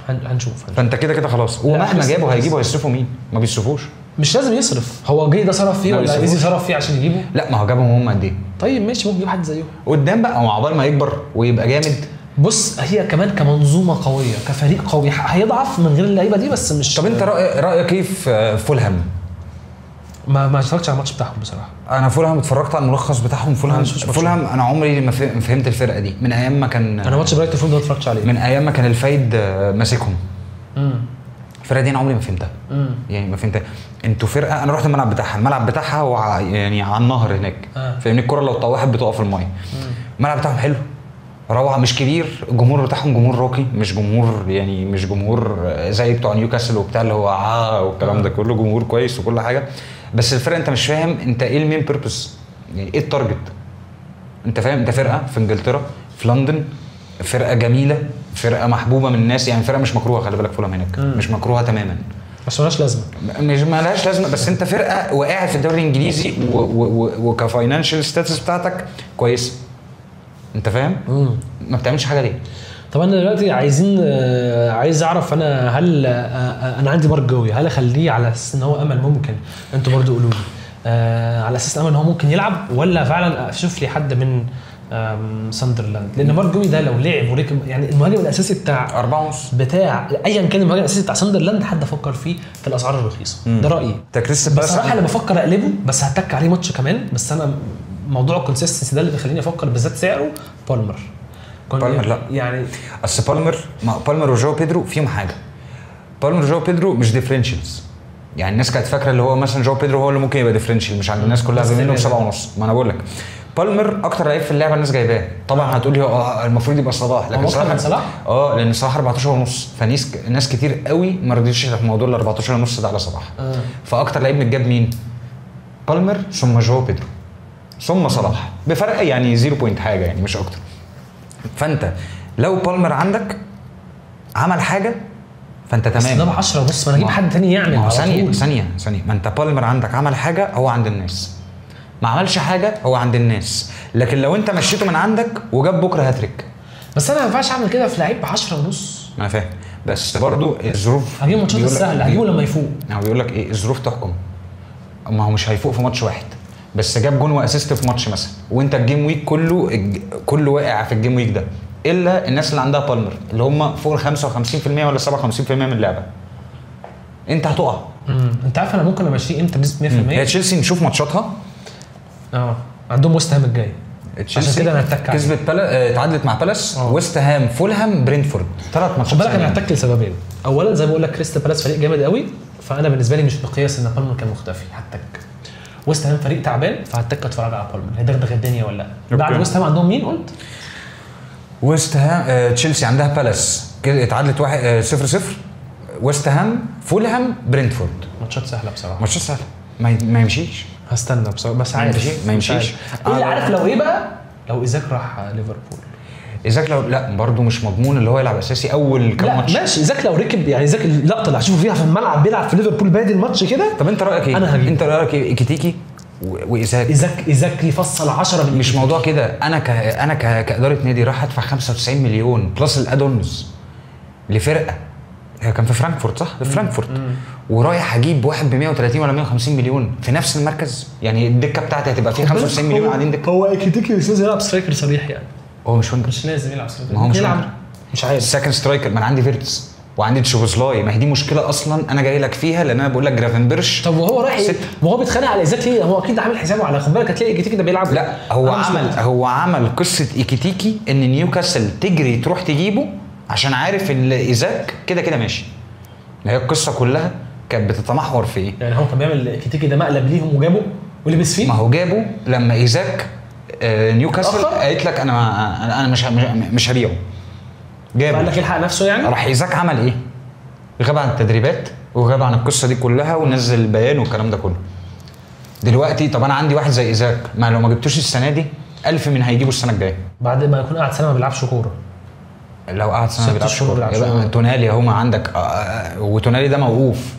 هنشوف. فانت كده خلاص، ومهما جابوا هيجيبوا هيصرفوا مين؟ ما بيصرفوش. مش لازم يصرف، هو جاي ده صرف فيه ولا ايزي صرف فيه عشان يجيبه؟ لا ما هو جابهم هم قد ايه؟ طيب ماشي، ممكن يجيب حد زيه قدام بقى، او عقبال ما يكبر ويبقى جامد. بص هي كمان كمنظومه قويه، كفريق قوي هيضعف من غير اللعيبه دي، بس مش. طب انت رايك ايه في فولهام؟ ما اتفرجتش على الماتش بتاعهم بصراحه. انا فولهام اتفرجت على الملخص بتاعهم. فولهام انا عمري ما فهمت الفرقه دي من ايام ما كان. انا ماتش برايتون فول ده ما اتفرجتش عليه من ايام ما كان الفايد ماسكهم. الفرقه دي انا عمري ما فهمتها. يعني ما فهمتها. انتوا فرقه، انا رحت الملعب بتاعها يعني على النهر هناك. فاهمني، الكره لو طوحت بتقع في الميه. الملعب بتاعهم حلو روعه، مش كبير، الجمهور بتاعهم جمهور راقي، مش جمهور زي بتوع نيوكاسل وبتاع اللي هو والكلام ده كله، جمهور كويس وكل حاجه. بس الفرقه انت مش فاهم انت ايه المين بيربس، يعني ايه التارجت. انت فاهم، انت فرقه في انجلترا في لندن، فرقه جميله، فرقه محبوبه من الناس، يعني فرقه مش مكروهه. خلي بالك فولهام هناك مش مكروهه تماما، بس مالهاش لازمه. مش مالهاش لازمه، بس انت فرقه وقاعد في الدوري الانجليزي وكفاينانشال ستاتس بتاعتك كويسه. انت فاهم؟ ما بتعملش حاجه ليه؟ طب انا دلوقتي عايز اعرف انا هل انا عندي مارك جوي، هل اخليه على اساس ان هو امل ممكن؟ انتوا برضو قولوا لي على اساس امل ان هو ممكن يلعب، ولا فعلا اشوف لي حد من ساندرلاند؟ لان مارك جوي ده لو لعب وركب، يعني المهاجم الاساسي بتاع 4.5 بتاع ايا كان المهاجم الاساسي بتاع ساندرلاند، حد افكر فيه في الاسعار الرخيصه. ده رايي. بصراحه انا بفكر اقلبه، بس هتك عليه ماتش كمان. بس انا موضوع الكونسيستنسي ده اللي بيخليني افكر، بالذات سعره. بالمر لا يعني اصل بالمر وجو بيدرو فيهم حاجه. بالمر وجو بيدرو مش ديفرنشلز، يعني الناس كانت فاكره اللي هو مثلا جو بيدرو هو اللي ممكن يبقى ديفرنشال، مش عند الناس كلها بينه ب7.5. ما انا بقول لك بالمر اكتر لعيب في اللعبه الناس جايباه. طبعا هتقولي المفروض يبقى صلاح، لكن صلاح لان صلاح 14.5، فناس كتير قوي ما رضيتش في موضوع ال 14.5 ده على صلاح. فاكتر لعيب متجاب مين؟ بالمر ثم جو بيدرو ثم صلاح، بفرق يعني 0 بوينت حاجه، يعني مش اكتر. فانت لو بالمر عندك عمل حاجه فانت تمام. بس ده ب10 ونص، ما انا اجيب حد تاني يعمل. ثانيه ما انت بالمر عندك عمل حاجه هو عند الناس، ما عملش حاجه هو عند الناس. لكن لو انت مشيته من عندك وجاب بكره هاتريك، بس انا ما ينفعش اعمل كده في لعيب ب10 ونص. انا فاهم، بس برضو الظروف هجيب ماتشات السهله، هجيبه لما يفوق. هو بيقول لك ايه، الظروف تحكم. ما هو مش هيفوق في ماتش واحد، بس جاب جون واسيست في ماتش مثلا، وانت الجيم ويك كله واقع في الجيم ويك ده، الا الناس اللي عندها بالمر اللي هم فوق ال 55% ولا 57% من اللعبه. انت هتقع. انت عارف انا ممكن امشيه امتى بنسبه 100%؟ هي تشيلسي نشوف ماتشاتها. عندهم ويست هام الجاي، عشان كده انا هتك كسبت اتعادلت مع بالاس، ويست هام، فولهام، برينتفورد، 3 ماتشات. خد بالك انا هتك لسببين. اولا زي ما بقول لك كريستال بالاس فريق جامد قوي، فانا بالنسبه لي مش مقياس ان بالمر كان مختفي. هتك ويست هام فريق تعبان، فهتك اتفرج على بالمر هيدغدغ الدنيا ولا لا. بعد ويست هام عندهم مين قلت؟ ويست هام تشيلسي عندها بالاس اتعادلت 0-0. ويست هام، فولهام، برينتفورد. ماتشات سهله بصراحه، ماتشات سهله ما يمشيش. هستنى بصراحه بس عارف ما يمشيش. ايه اللي عارف لو ايه بقى لو ايزاك راح ليفربول. ايزاك لو لا برضه مش مضمون اللي هو يلعب اساسي اول كام ماتش. ماشي ايزاك لو ركب يعني ايزاك اللقطه اللي هشوفه فيها في الملعب بيلعب في ليفربول بادي الماتش كده. طب انت رايك ايه؟ انت رايك ايه ايكيتيكي وايزاك؟ ايزاك يفصل 10 من مش موضوع كده. انا كاداره نادي راح ادفع 95 مليون بلس الادونز لفرقه هي كان في فرانكفورت صح؟ في فرانكفورت ورايح اجيب واحد ب 130 ولا 150 مليون في نفس المركز. يعني الدكه بتاعتي هتبقى فيه 95 مليون قاعدين دكه. هو ايكيتيكي مش لازم يلعب سترايكر صريح يعني. هو مش وينجر. مش لازم يلعب سترايكر. ما هو مش يلعب وينجر. مش عارف. سكند سترايكر. ما انا عندي فيرتس وعندي تشوبوزلاي. ما هي دي مشكله اصلا انا جاي لك فيها لان انا بقول لك جرافنبرش. طب وهو رايح ايه؟ وهو بيتخانق على ايزاك ليه؟ هو اكيد عامل حسابه على خد بالك هتلاقي ايكيتيكي ده بيلعب. لا هو عمل قصه ايكيتيكي ان نيوكاسل تجري تروح تجيبه عشان عارف ان ايزاك كده كده ماشي. هي القصه كلها كانت بتتمحور في ايه؟ يعني هو كان بيعمل ايكيتيكي ده مقلب ليهم وجابه ولبس فيه. ما هو جابه لما ايزاك نيوكاسل قالت لك انا مش هبيعه. جابه قال لك يلحق نفسه يعني. راح ايزاك عمل ايه؟ غاب عن التدريبات وغاب عن القصه دي كلها ونزل بيان والكلام ده كله. دلوقتي طب انا عندي واحد زي ايزاك ما لو ما جبتوش السنه دي 1000 من هيجيبوا السنه الجايه بعد ما يكون قاعد سنه ما بيلعبش كوره. لو قعد سنه ما بيلعبش كوره يبقى تونالي اهو ما عندك وتونالي ده موقوف.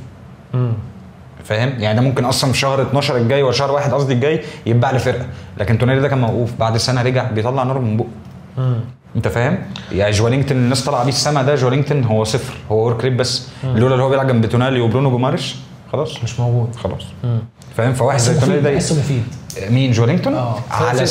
فاهم يعني ده ممكن اصلا في شهر 12 الجاي ولا شهر 1 قصدي الجاي يتباع لفرقه. لكن تونالي ده كان موقوف بعد سنه رجع بيطلع نار من بقه. انت فاهم يعني جوالينجتون الناس طالعه بيه السما ده جوالينجتون هو صفر هو ورك ريت بس لولا اللي هو بيلعب جنب تونالي وبرونو جوماريش خلاص مش موجود خلاص. فاهم فواحد زي تونالي ده بحسه مفيد. مين جوالينجتون؟ على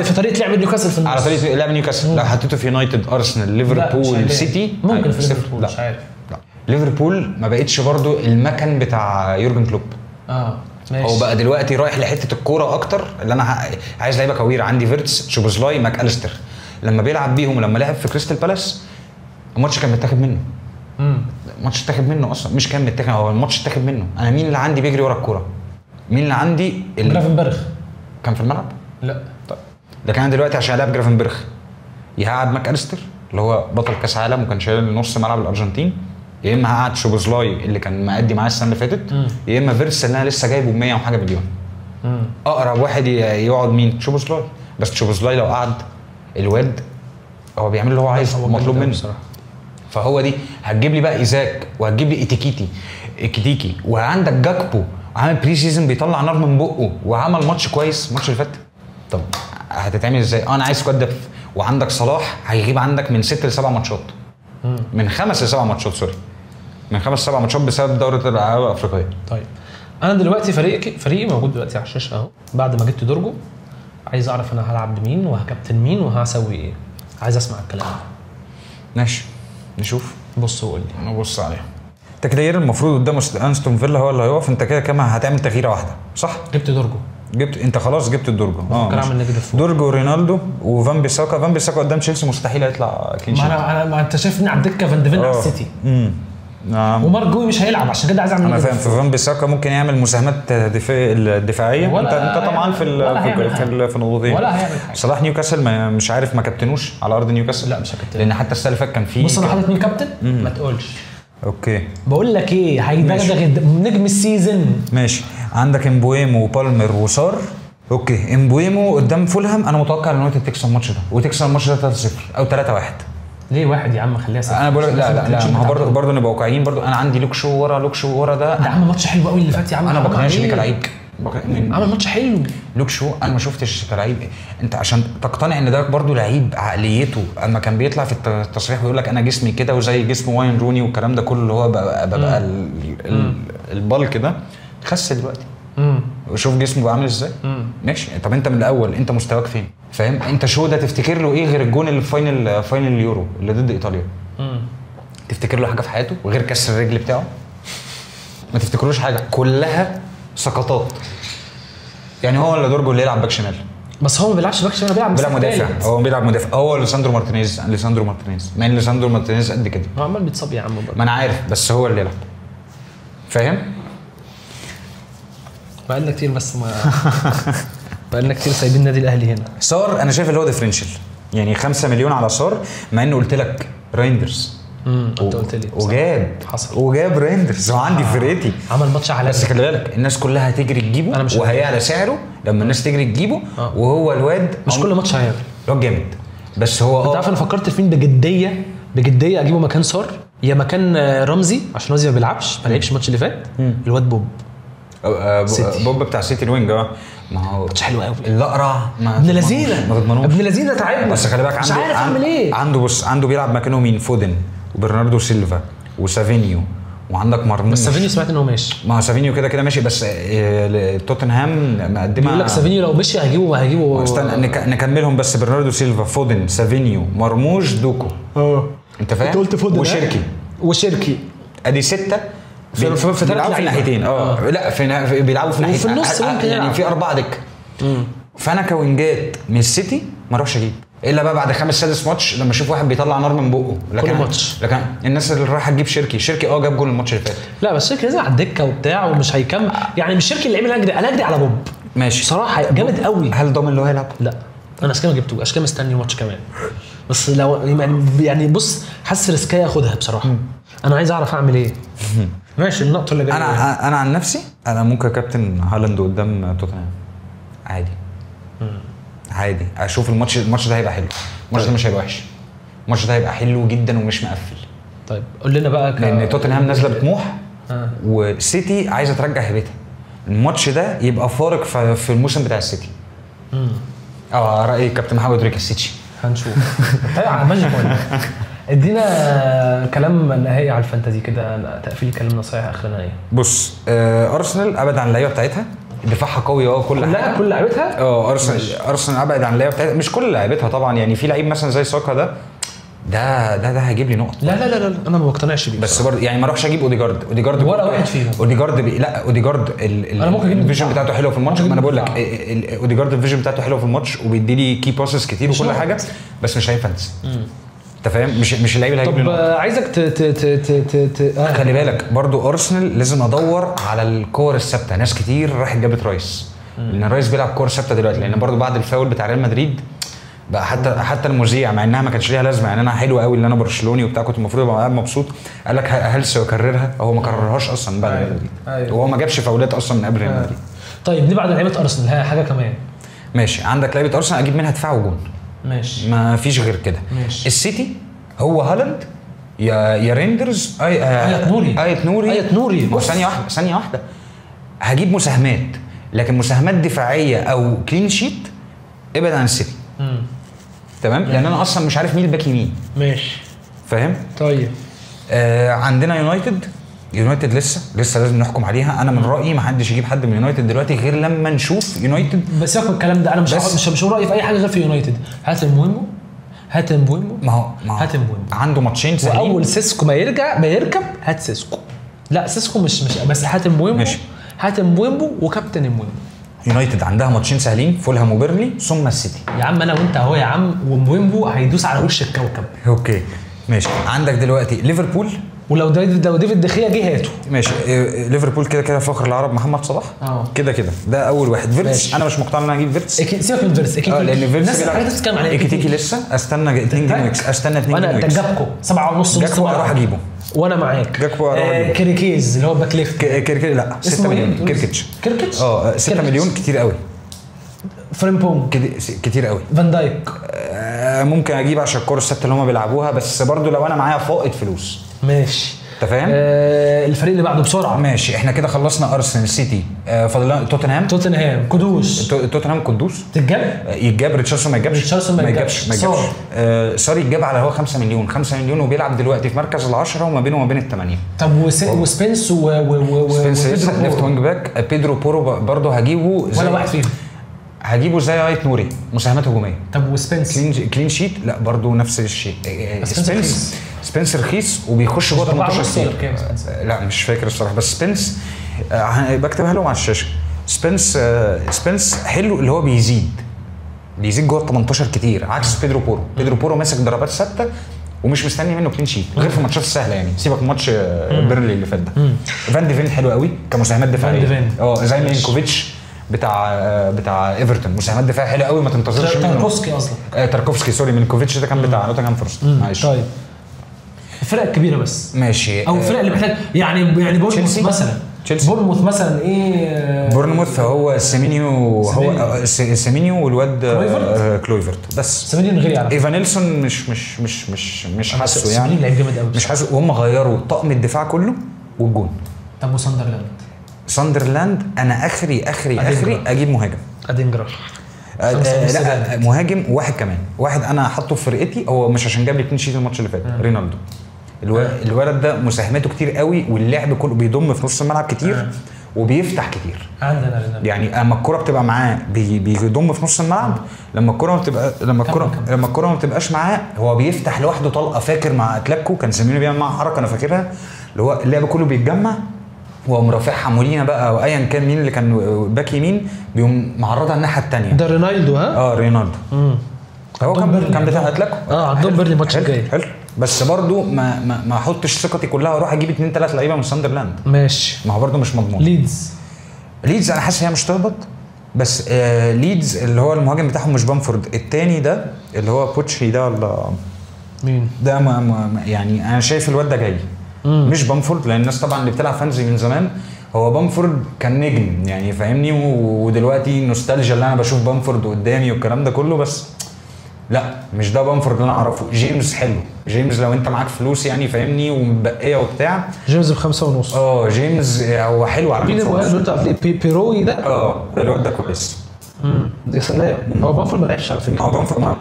في طريقه لعب نيوكاسل في النص. على طريقه لعب نيوكاسل لو حطيته في يونايتد ارسنال ليفربول سيتي ممكن في ليفربول مش عارف. لا ليفربول ما بقتش برضو المكان بتاع يورجن كلوب. ماشي. هو بقى دلوقتي رايح لحته الكوره اكتر اللي انا عايز لعيبه كوير. عندي فيرتس تشوبوزلاي ماك اليستر لما بيلعب بيهم ولما لعب في كريستال بالاس الماتش كان متاخد منه. الماتش اتاخد منه اصلا مش كان متاخد هو الماتش اتاخد منه. انا مين اللي عندي بيجري ورا الكوره؟ مين اللي عندي جرافنبرخ كان في الملعب؟ لا طيب لكن انا دلوقتي عشان العب جرافنبرخ يقعد ماك اليستر اللي هو بطل كاس عالم وكان شايل نص ملعب الارجنتين يا اما هقعد شوبوزلاي اللي كان مأدي معاه السنه اللي فاتت يا اما فيرتس اللي انا لسه جايبه ب 100 وحاجه مليون. اقرب واحد يقعد مين؟ شوبوزلاي. بس شوبوزلاي لو قعد الواد هو بيعمل اللي هو عايزه مطلوب منه بصراحه. فهو دي هتجيب لي بقى ايزاك وهتجيب لي ايكيتيكي وعندك جاكبو عامل بري سيزون بيطلع نار من بقه وعمل ماتش كويس الماتش اللي فات. طب هتتعمل ازاي؟ انا عايز سكواد دبث وعندك صلاح هيغيب عندك من 6 ل 7 ماتشات. من 5 ل 7 ماتشات سوري من 5 ل 7 ماتشات بسبب دوره الالعاب الافريقيه. طيب انا دلوقتي فريقي موجود دلوقتي على الشاشه اهو بعد ما جبت دورجو. عايز اعرف انا هلعب بمين وهكابتن مين وهسوي ايه. عايز اسمع الكلام ده. ماشي نشوف. بص وقول لي. نبص عليها. التغيير المفروض قدام انستون فيلا هو اللي هيقف. انت كده كما هتعمل تغييره واحده صح؟ جبت دورجو. انت خلاص جبت الدورجو. ممكن اعمل نيجاتيف دورجو ورينالدو وفان بيساكا قدام تشيلسي مستحيل هيطلع كلين شيت. ما انت شايفني على الدكه فان ديفين على السيتي. نعم. ومارك جوي مش هيلعب عشان كده عايز اعمل انا فاهم. فان بيساكا ممكن يعمل مساهمات الدفاعيه. انت طبعا في النقطتين. ولا هيعمل حاجه. صلاح نيوكاسل مش عارف ما كابتنوش على ارض نيوكاسل. لا مش هكابتن لان حتى السنه اللي فاتت كان في بص انا حاطط مين كابتن ما تقولش. اوكي بقول لك ايه هيدغدغ نجم السيزون. ماشي. عندك امبويمو وبالمر وصار. اوكي امبويمو قدام فولهام انا متوقع ان يونايتد تكسب الماتش ده وتكسب الماتش ده 3-0 او 3-1. ليه واحد يا عم خليها 0. انا بقول لك لا ما هو برضه نبقى واقعيين برضه. انا عندي لوك شو ورا ده عمل ماتش حلو قوي اللي فات يا عم. انا بقنعش بيه كلاعب. عمل ماتش حلو. لوك شو انا ما شفتش كلاعب. انت عشان تقتنع ان ده برضه لعيب عقليته اما كان بيطلع في التصريح ويقول لك انا جسمي كده وزي جسم واين روني والكلام ده كله اللي هو بقى البلك ده خس دلوقتي. وشوف جسمه بقى عامل ازاي. ماشي. طب انت من الاول انت مستواك فين؟ فاهم؟ انت شو ده تفتكر له ايه غير الجون اللي في فاينل اليورو اللي ضد ايطاليا؟ تفتكر له حاجه في حياته وغير كسر الرجل بتاعه؟ ما تفتكروش حاجه كلها سقطات. يعني هو اللي دورجو اللي يلعب باك شمال بس هو ما بيلعبش باك شمال بيلعب مدافع. هو بيلعب مدافع. هو ليساندرو مارتينيز ما ليساندرو مارتينيز قد كده. هو عمال بيتصاب يا عم برضه. ما انا عارف بس هو اللي يلعب. فاهم؟ بقالنا كتير بس ما بقالنا كتير سايبين النادي الاهلي هنا. صار انا شايف اللي هو ديفرنشال يعني 5 مليون على صار مع انه قلت لك رايندرز انت قلت لي وجاب ريندرز وعندي فرقتي عمل ماتش عالمي. بس خلي بالك الناس كلها هتجري تجيبه وهيعلى سعره لما الناس تجري تجيبه. وهو الواد مش كل ماتش هيعلى، الواد جامد بس هو انت عارف انا فكرت فين بجديه اجيبه مكان صار يا مكان رمزي عشان رمزي ما بيلعبش، ما لعبش الماتش اللي فات. الواد بوب بوب بتاع سيتي الوينج. ما هو ماتش حلو قوي، الاقرع ابن لذينه تعبنا بس خلي بالك مش عارف اعمل ايه. عنده بيلعب مكانه مين؟ فودن وبرناردو سيلفا وسافينيو وعندك مرموش. بس سافينيو سمعت انه ماشي. ما سافينيو كده ماشي بس توتنهام مقدمه. بيقول لك سافينيو لو مشي هيجيبه استنى نكملهم بس. برناردو سيلفا، فودن، سافينيو، مرموش، دوكو. انت فاهم؟ انت قلت فودن وشركي ادي 6 في بيلعبوا في الناحيتين. لا بيلعبوا في ناحيتين وفي النص ممكن يعني في 4 دكه. فانا كوينجات من السيتي ما اروحش اجيب الا بقى بعد 5-6 ماتش لما اشوف واحد بيطلع نار من بقه. كل ماتش. لكن الناس اللي رايحه تجيب شركي جاب جول الماتش اللي فات. لا بس شركي نزل على الدكه وبتاع ومش هيكمل يعني. مش شركي اللي عمل انا اجري على بوب ماشي صراحه جامد قوي. هل ضامن اللي هو هيلعب؟ لا انا عشان ما جبتوش، عشان مستني ماتش كمان. بس لو يعني بص حاسس ريسكايه اخدها بصراحه. انا عايز اعرف اعمل ايه. ماشي النقطه اللي جايه. انا عن نفسي انا ممكن كابتن هالاند قدام توتنهام عادي. اشوف الماتش ده هيبقى حلو. الماتش ده مش هيبقى وحش. الماتش ده هيبقى حلو جدا ومش مقفل. طيب قول لنا بقى لان توتنهام نازله بطموح والسيتي عايزه ترجع هيبتها. الماتش ده يبقى فارق في الموسم بتاع السيتي. راي كابتن محمد ريكاسيتشي هنشوف. طيب ماشي ادينا كلام نهائي على الفانتازي كده، تقفيل كلام نصايح اخرنا ايه؟ بص ارسنال ابعد عن اللعيبه بتاعتها، دفاعها قوي كل حاجه. لا كل لعيبتها ارسنال ابعد عن اللعيبه بتاعتها، مش كل لعيبتها طبعا يعني. في لعيب مثلا زي ساكا ده هيجيب لي نقط. لا انا ما بقتنعش بيه بس برضه يعني ما اروحش اجيب اوديجارد ولا واحد فيهم. اوديجارد انا ممكن اجيب الفيجن بتاعته حلوه في الماتش. ما انا بقول لك اوديجارد الفيجن بتاعته حلوه في الماتش وبيدي لي كي باسز كتير وكل حاجه، بس مش هيفنس. انت فاهم؟ مش اللعيب اللي هيجيب لي نقط. طب عايزك خلي بالك برضه ارسنال لازم ادور على الكور الثابته. ناس كتير راحت جابت رايس لان رايس بيلعب كور ثابته دلوقتي، لان برضه بعد الفاول بتاع ريال مدريد بقى حتى المذيع مع انها ما كانش ليها لازمه يعني. انا حلو قوي ان انا برشلوني وبتاع، كنت المفروض ابقى قاعد مبسوط. قال لك هل سيكررها؟ هو ما كررهاش اصلا بعد ريال مدريد. وهو ما جابش فاولات اصلا من قبل ريال مدريد. طيب دي بعد لعيبه ارسنال حاجه كمان. ماشي عندك لعيبه ارسنال اجيب منها دفاع وجون. ماشي ما فيش غير كده. السيتي هو هالاند يا ريندرز ايت نوري. ثانيه واحده هجيب مساهمات، لكن مساهمات دفاعيه او كلين شيت ابعد عن السيتي. تمام. لان انا اصلا مش عارف مين الباك يمين. ماشي فاهم. طيب عندنا يونايتد لسه لازم نحكم عليها. انا من رايي ما حدش يجيب حد من يونايتد دلوقتي غير لما نشوف يونايتد. بس ياخد الكلام ده انا مش رايي في اي حاجه غير في يونايتد. هات المهمه ما هو عنده ماتشين سهلين. واول سيسكو ما يركب هات سيسكو. لا سيسكو مش بس هات المهمه. هات المهمه وكابتن المهمه. يونايتد عندها ماتشين سهلين، فولهام وبيرلي ثم السيتي. يا عم انا وانت اهو يا عم، ومويمبو هيدوس على وش الكوكب. اوكي ماشي. عندك دلوقتي ليفربول، ولو ديفيد دخيا جه هاته. ماشي. ليفربول كده فخر العرب محمد صلاح. كده ده اول واحد. فيرتس انا مش مقتنع ان انا اجيب فيرتس. سيبك من فيرتس. لان فيرتس الناس بتتكلم عليه. ايكيتيكي لسه استنى 2 جيم ويكس. انا جابكو 7.5 جاكبو اروح اجيبه وانا معاك. جاكبو اروح اجيبه. كيركيز اللي هو باك ليفت. لا 6 مليون. كيركيتش 6 مليون كتير قوي. فريمبونج كتير قوي. فان دايك ممكن اجيب عشان الكوره الثابته اللي هم بيلعبوها، بس برضو لو انا معايا فائض فلوس. ماشي انت فاهم. الفريق اللي بعده بسرعه. ماشي احنا كده خلصنا ارسنال سيتي. فاضل توتنهام قدوس. توتنهام قدوس يتجاب. ريتشاردسون ما يتجابش. ساري يتجاب على هو 5 مليون وبيلعب دلوقتي في مركز ال10 وما بينه وما بين ال8. طب وسبنس سبنس ليفت وينج باك. بيدرو بورو برضه هجيبه ولا واحد فيهم. هجيبه زي ايت نوري مساهمات هجوميه. طب وسبنس كلين شيت؟ لا برضه نفس الشيء. سبنس رخيص وبيخش جوه 18 كتير. لا مش فاكر الصراحه، بس سبنس بكتبها لهم على الشاشه. سبنس حلو اللي هو بيزيد جوه 18 كتير، عكس بيدرو بورو ماسك ضربات ثابته ومش مستني منه كلين شيت غير في الماتشات السهله يعني. سيبك من ماتش بيرلي اللي فات ده. فان دي فين حلو قوي كمساهمات دفاعيه. زي ميلينكوفيتش بتاع ايفرتون، مساهمات دفاعيه حلوه قوي ما تنتظرش منه. تاركوفسكي قصدك. تاركوفسكي سوري. ميلينكوفيتش ده كان بتاع نوتنغهام فورست. معلش. طيب الفرق الكبيره بس ماشي، او الفرق اللي محتاج يعني بورنموث مثلا، بورنموث مثلا ايه؟ بورنموث هو سيمينيو، هو سيمينيو والواد كلويفرت بس. سيمينيو غير يعرف. ايفانيلسون مش حاسه يعني، سيمينيو لعيب جامد قوي مش حاسه. وهم غيروا طقم الدفاع كله والجون. طب وساندرلاند انا اخري اجيب مهاجم ادينجرا. لا مهاجم واحد كمان، واحد انا حاطه في فرقتي، هو مش عشان جاب لي 2 شيت الماتش اللي فات، رينالدو. الولد ده مساهماته كتير قوي، واللعب كله بيضم في نص الملعب كتير وبيفتح كتير. عندنا يعني اما الكره بتبقى معاه بيضم في نص الملعب، لما الكره ما بتبقاش معاه هو بيفتح لوحده طلقه. فاكر مع اتلتيكو كان سيمينو بيعمل معاه حركه انا فاكرها، اللي هو اللعب كله بيتجمع وقام رافعها مولينا بقى او ايا كان مين اللي كان باك يمين، بيقوم معرضها الناحيه الثانيه. ده رينالدو ها؟ رينالدو. هو كان بتاع اتلتيكو. عندهم بيرلي الماتش الجاي. حلو، بس برضو ما احطش ثقتي كلها واروح اجيب 2-3 لعيبه من ساندرلاند. ماشي، ما هو برضو مش مضمون. ليدز انا حاسس هي مش تهبط، بس ليدز اللي هو المهاجم بتاعهم مش بامفورد، الثاني ده اللي هو بوتشي ده ولا مين ده؟ يعني انا شايف الواد ده جاي مش بامفورد، لان الناس طبعا اللي بتلعب فانزي من زمان، هو بامفورد كان نجم يعني فاهمني، ودلوقتي نوستالجيا اللي انا بشوف بامفورد قدامي والكلام ده كله، بس لا مش ده بامفورد اللي انا اعرفه. جيمس حلو، جيمس لو انت معاك فلوس يعني فاهمني ومبقيه وبتاع، جيمس ب5.5. جيمس هو حلو على مين المهاجم بتاع بيروي ده؟ الواد ده كويس. يا سلام، هو بامفورد ما لعبش على فكره. هو بامفورد مع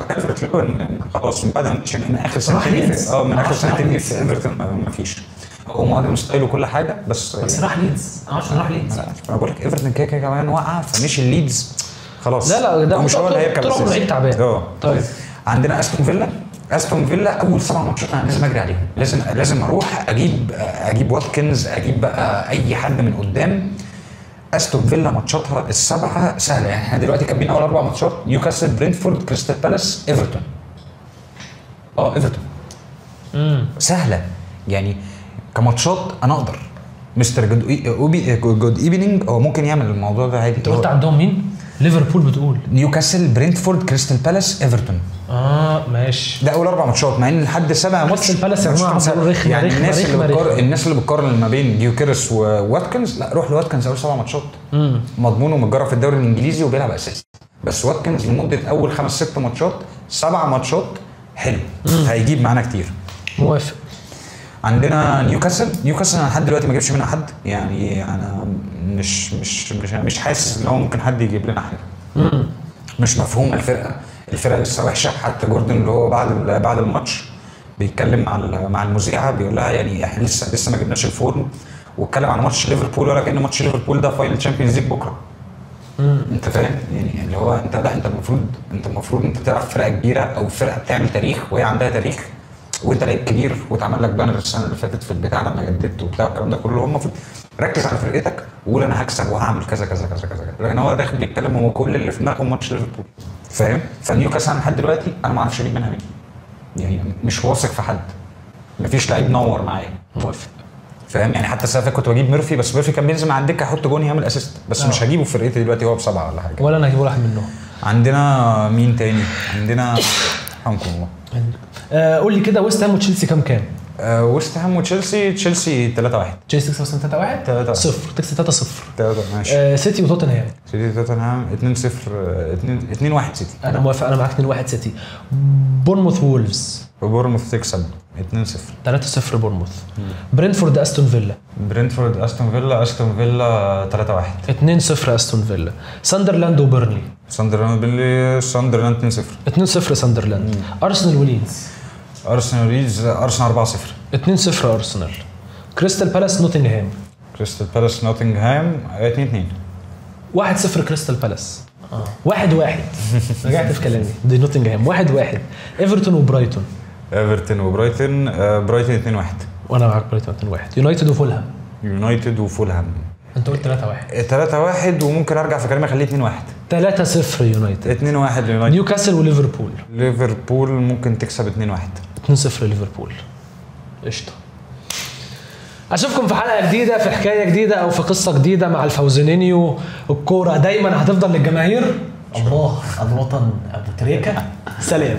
كالفرت لوين خلاص من بعد من اخر سنتين من اخر سنتين في ايفرتون ما فيش. هو مهاجم ستايله وكل حاجه، بس راح ليدز. عشان راح ليدز انا بقول لك ايفرتون كده كمان وقع، فمش الليدز خلاص. لا ده مش هو اللي هيركب طول عمره تعبان. طيب عندنا استون فيلا اول 7 ماتشات انا لازم اجري عليهم، لازم اروح اجيب واتكنز، اجيب بقى اي حد من قدام. استون فيلا ماتشاتها ال7 سهله، يعني احنا دلوقتي كاتبين اول 4 ماتشات: نيوكاسل، برينتفورد، كريستال بالاس، ايفرتون. ايفرتون سهله يعني كماتشات، انا اقدر. مستر جود ايفنينج هو ممكن يعمل الموضوع ده عادي. انت قلت عندهم مين؟ ليفربول بتقول؟ نيوكاسل، برينتفورد، كريستال بالاس، ايفرتون. ماشي، ده اول 4 ماتشات، مع ان لحد 7 ماتش كريستال بالاس يا جماعه يعني الناس اللي بتقارن ما بين جيوكيرس وواتكنز، لا روح لواتكنز اول 7 ماتشات مضمون ومتجرب في الدوري الانجليزي وبيلعب اساسي. بس واتكنز لمده اول 5-6 ماتشات 7 ماتشات حلو، هيجيب معانا كتير. موافق. عندنا نيوكاسل انا لحد دلوقتي ما جبتش منها حد، يعني انا مش حاسس ان هو ممكن حد يجيب لنا حاجه. مش مفهوم الفرقه لسه وحشه. حتى جوردن اللي هو بعد الماتش بيتكلم مع المذيعه بيقول لها يعني احنا لسه ما جبناش الفورم، واتكلم عن ماتش ليفربول ولا كأن ماتش ليفربول ده فاينل تشامبيونز ليج بكره. انت فاهم يعني اللي هو انت المفروض انت بتلعب فرقه كبيره او فرقه بتعمل تاريخ وهي عندها تاريخ، وانت لعيب كبير واتعمل لك بانر السنه اللي فاتت في البتاع لما جددت وبتاع الكلام ده كله. هم المفروض ركز على فرقتك وقول انا هكسب وهعمل كذا كذا كذا كذا، لكن هو داخل بيتكلم هو كل اللي في دماغه ماتش ليفربول، فاهم؟ فنيوكاسل لحد دلوقتي انا ما اعرفش اجيب منها مين، يعني مش واثق في حد، مفيش لعيب نور معايا. موافق. فاهم يعني حتى السنه كنت بجيب ميرفي، بس ميرفي كان بينزل مع الدكه يحط جون يعمل اسيست، بس مش هجيبه في فرقتي دلوقتي هو ب7 ولا حاجه، ولا انا هجيب واحد منهم. عندنا مين تاني؟ عندنا رحمكم الله. قول لي كده ويست هام وتشيلسي كام؟ ويست هام وتشيلسي 3-1. تشيلسي تكسب 3-1 0 تكسب 3-0 ماشي. سيتي وتوتنهام 2-1 سيتي. انا موافق، انا معاك 2-1 سيتي. بورنموث وولفز تكسب 3-0 بورنموث. برينتفورد استون فيلا 3-1 استون فيلا. ساندرلاند وبيرنلي ساندرلاند 2-0 ساندرلاند. ارسنال وليدز 4-0 ارسنال. كريستال بالاس نوتنغهام 1-0 كريستال بالاس 1-1 رجعت في كلامي دي نوتنغهام 1-1. ايفرتون وبرايتون برايتون 2-1 وانا معاك برايتون 2-1. يونايتد وفولهام انت قلت 3-1 وممكن ارجع في كلامي اخليه 2-1 3-0 يونايتد 2-1 نيوكاسل وليفربول ممكن تكسب 2-1 ليفربول. قشطه. اشوفكم في حلقه جديده، في حكايه جديده او في قصه جديده مع الفوزينينيو. الكوره دايما هتفضل للجماهير. الله الوطن ابو تريكه. سلام.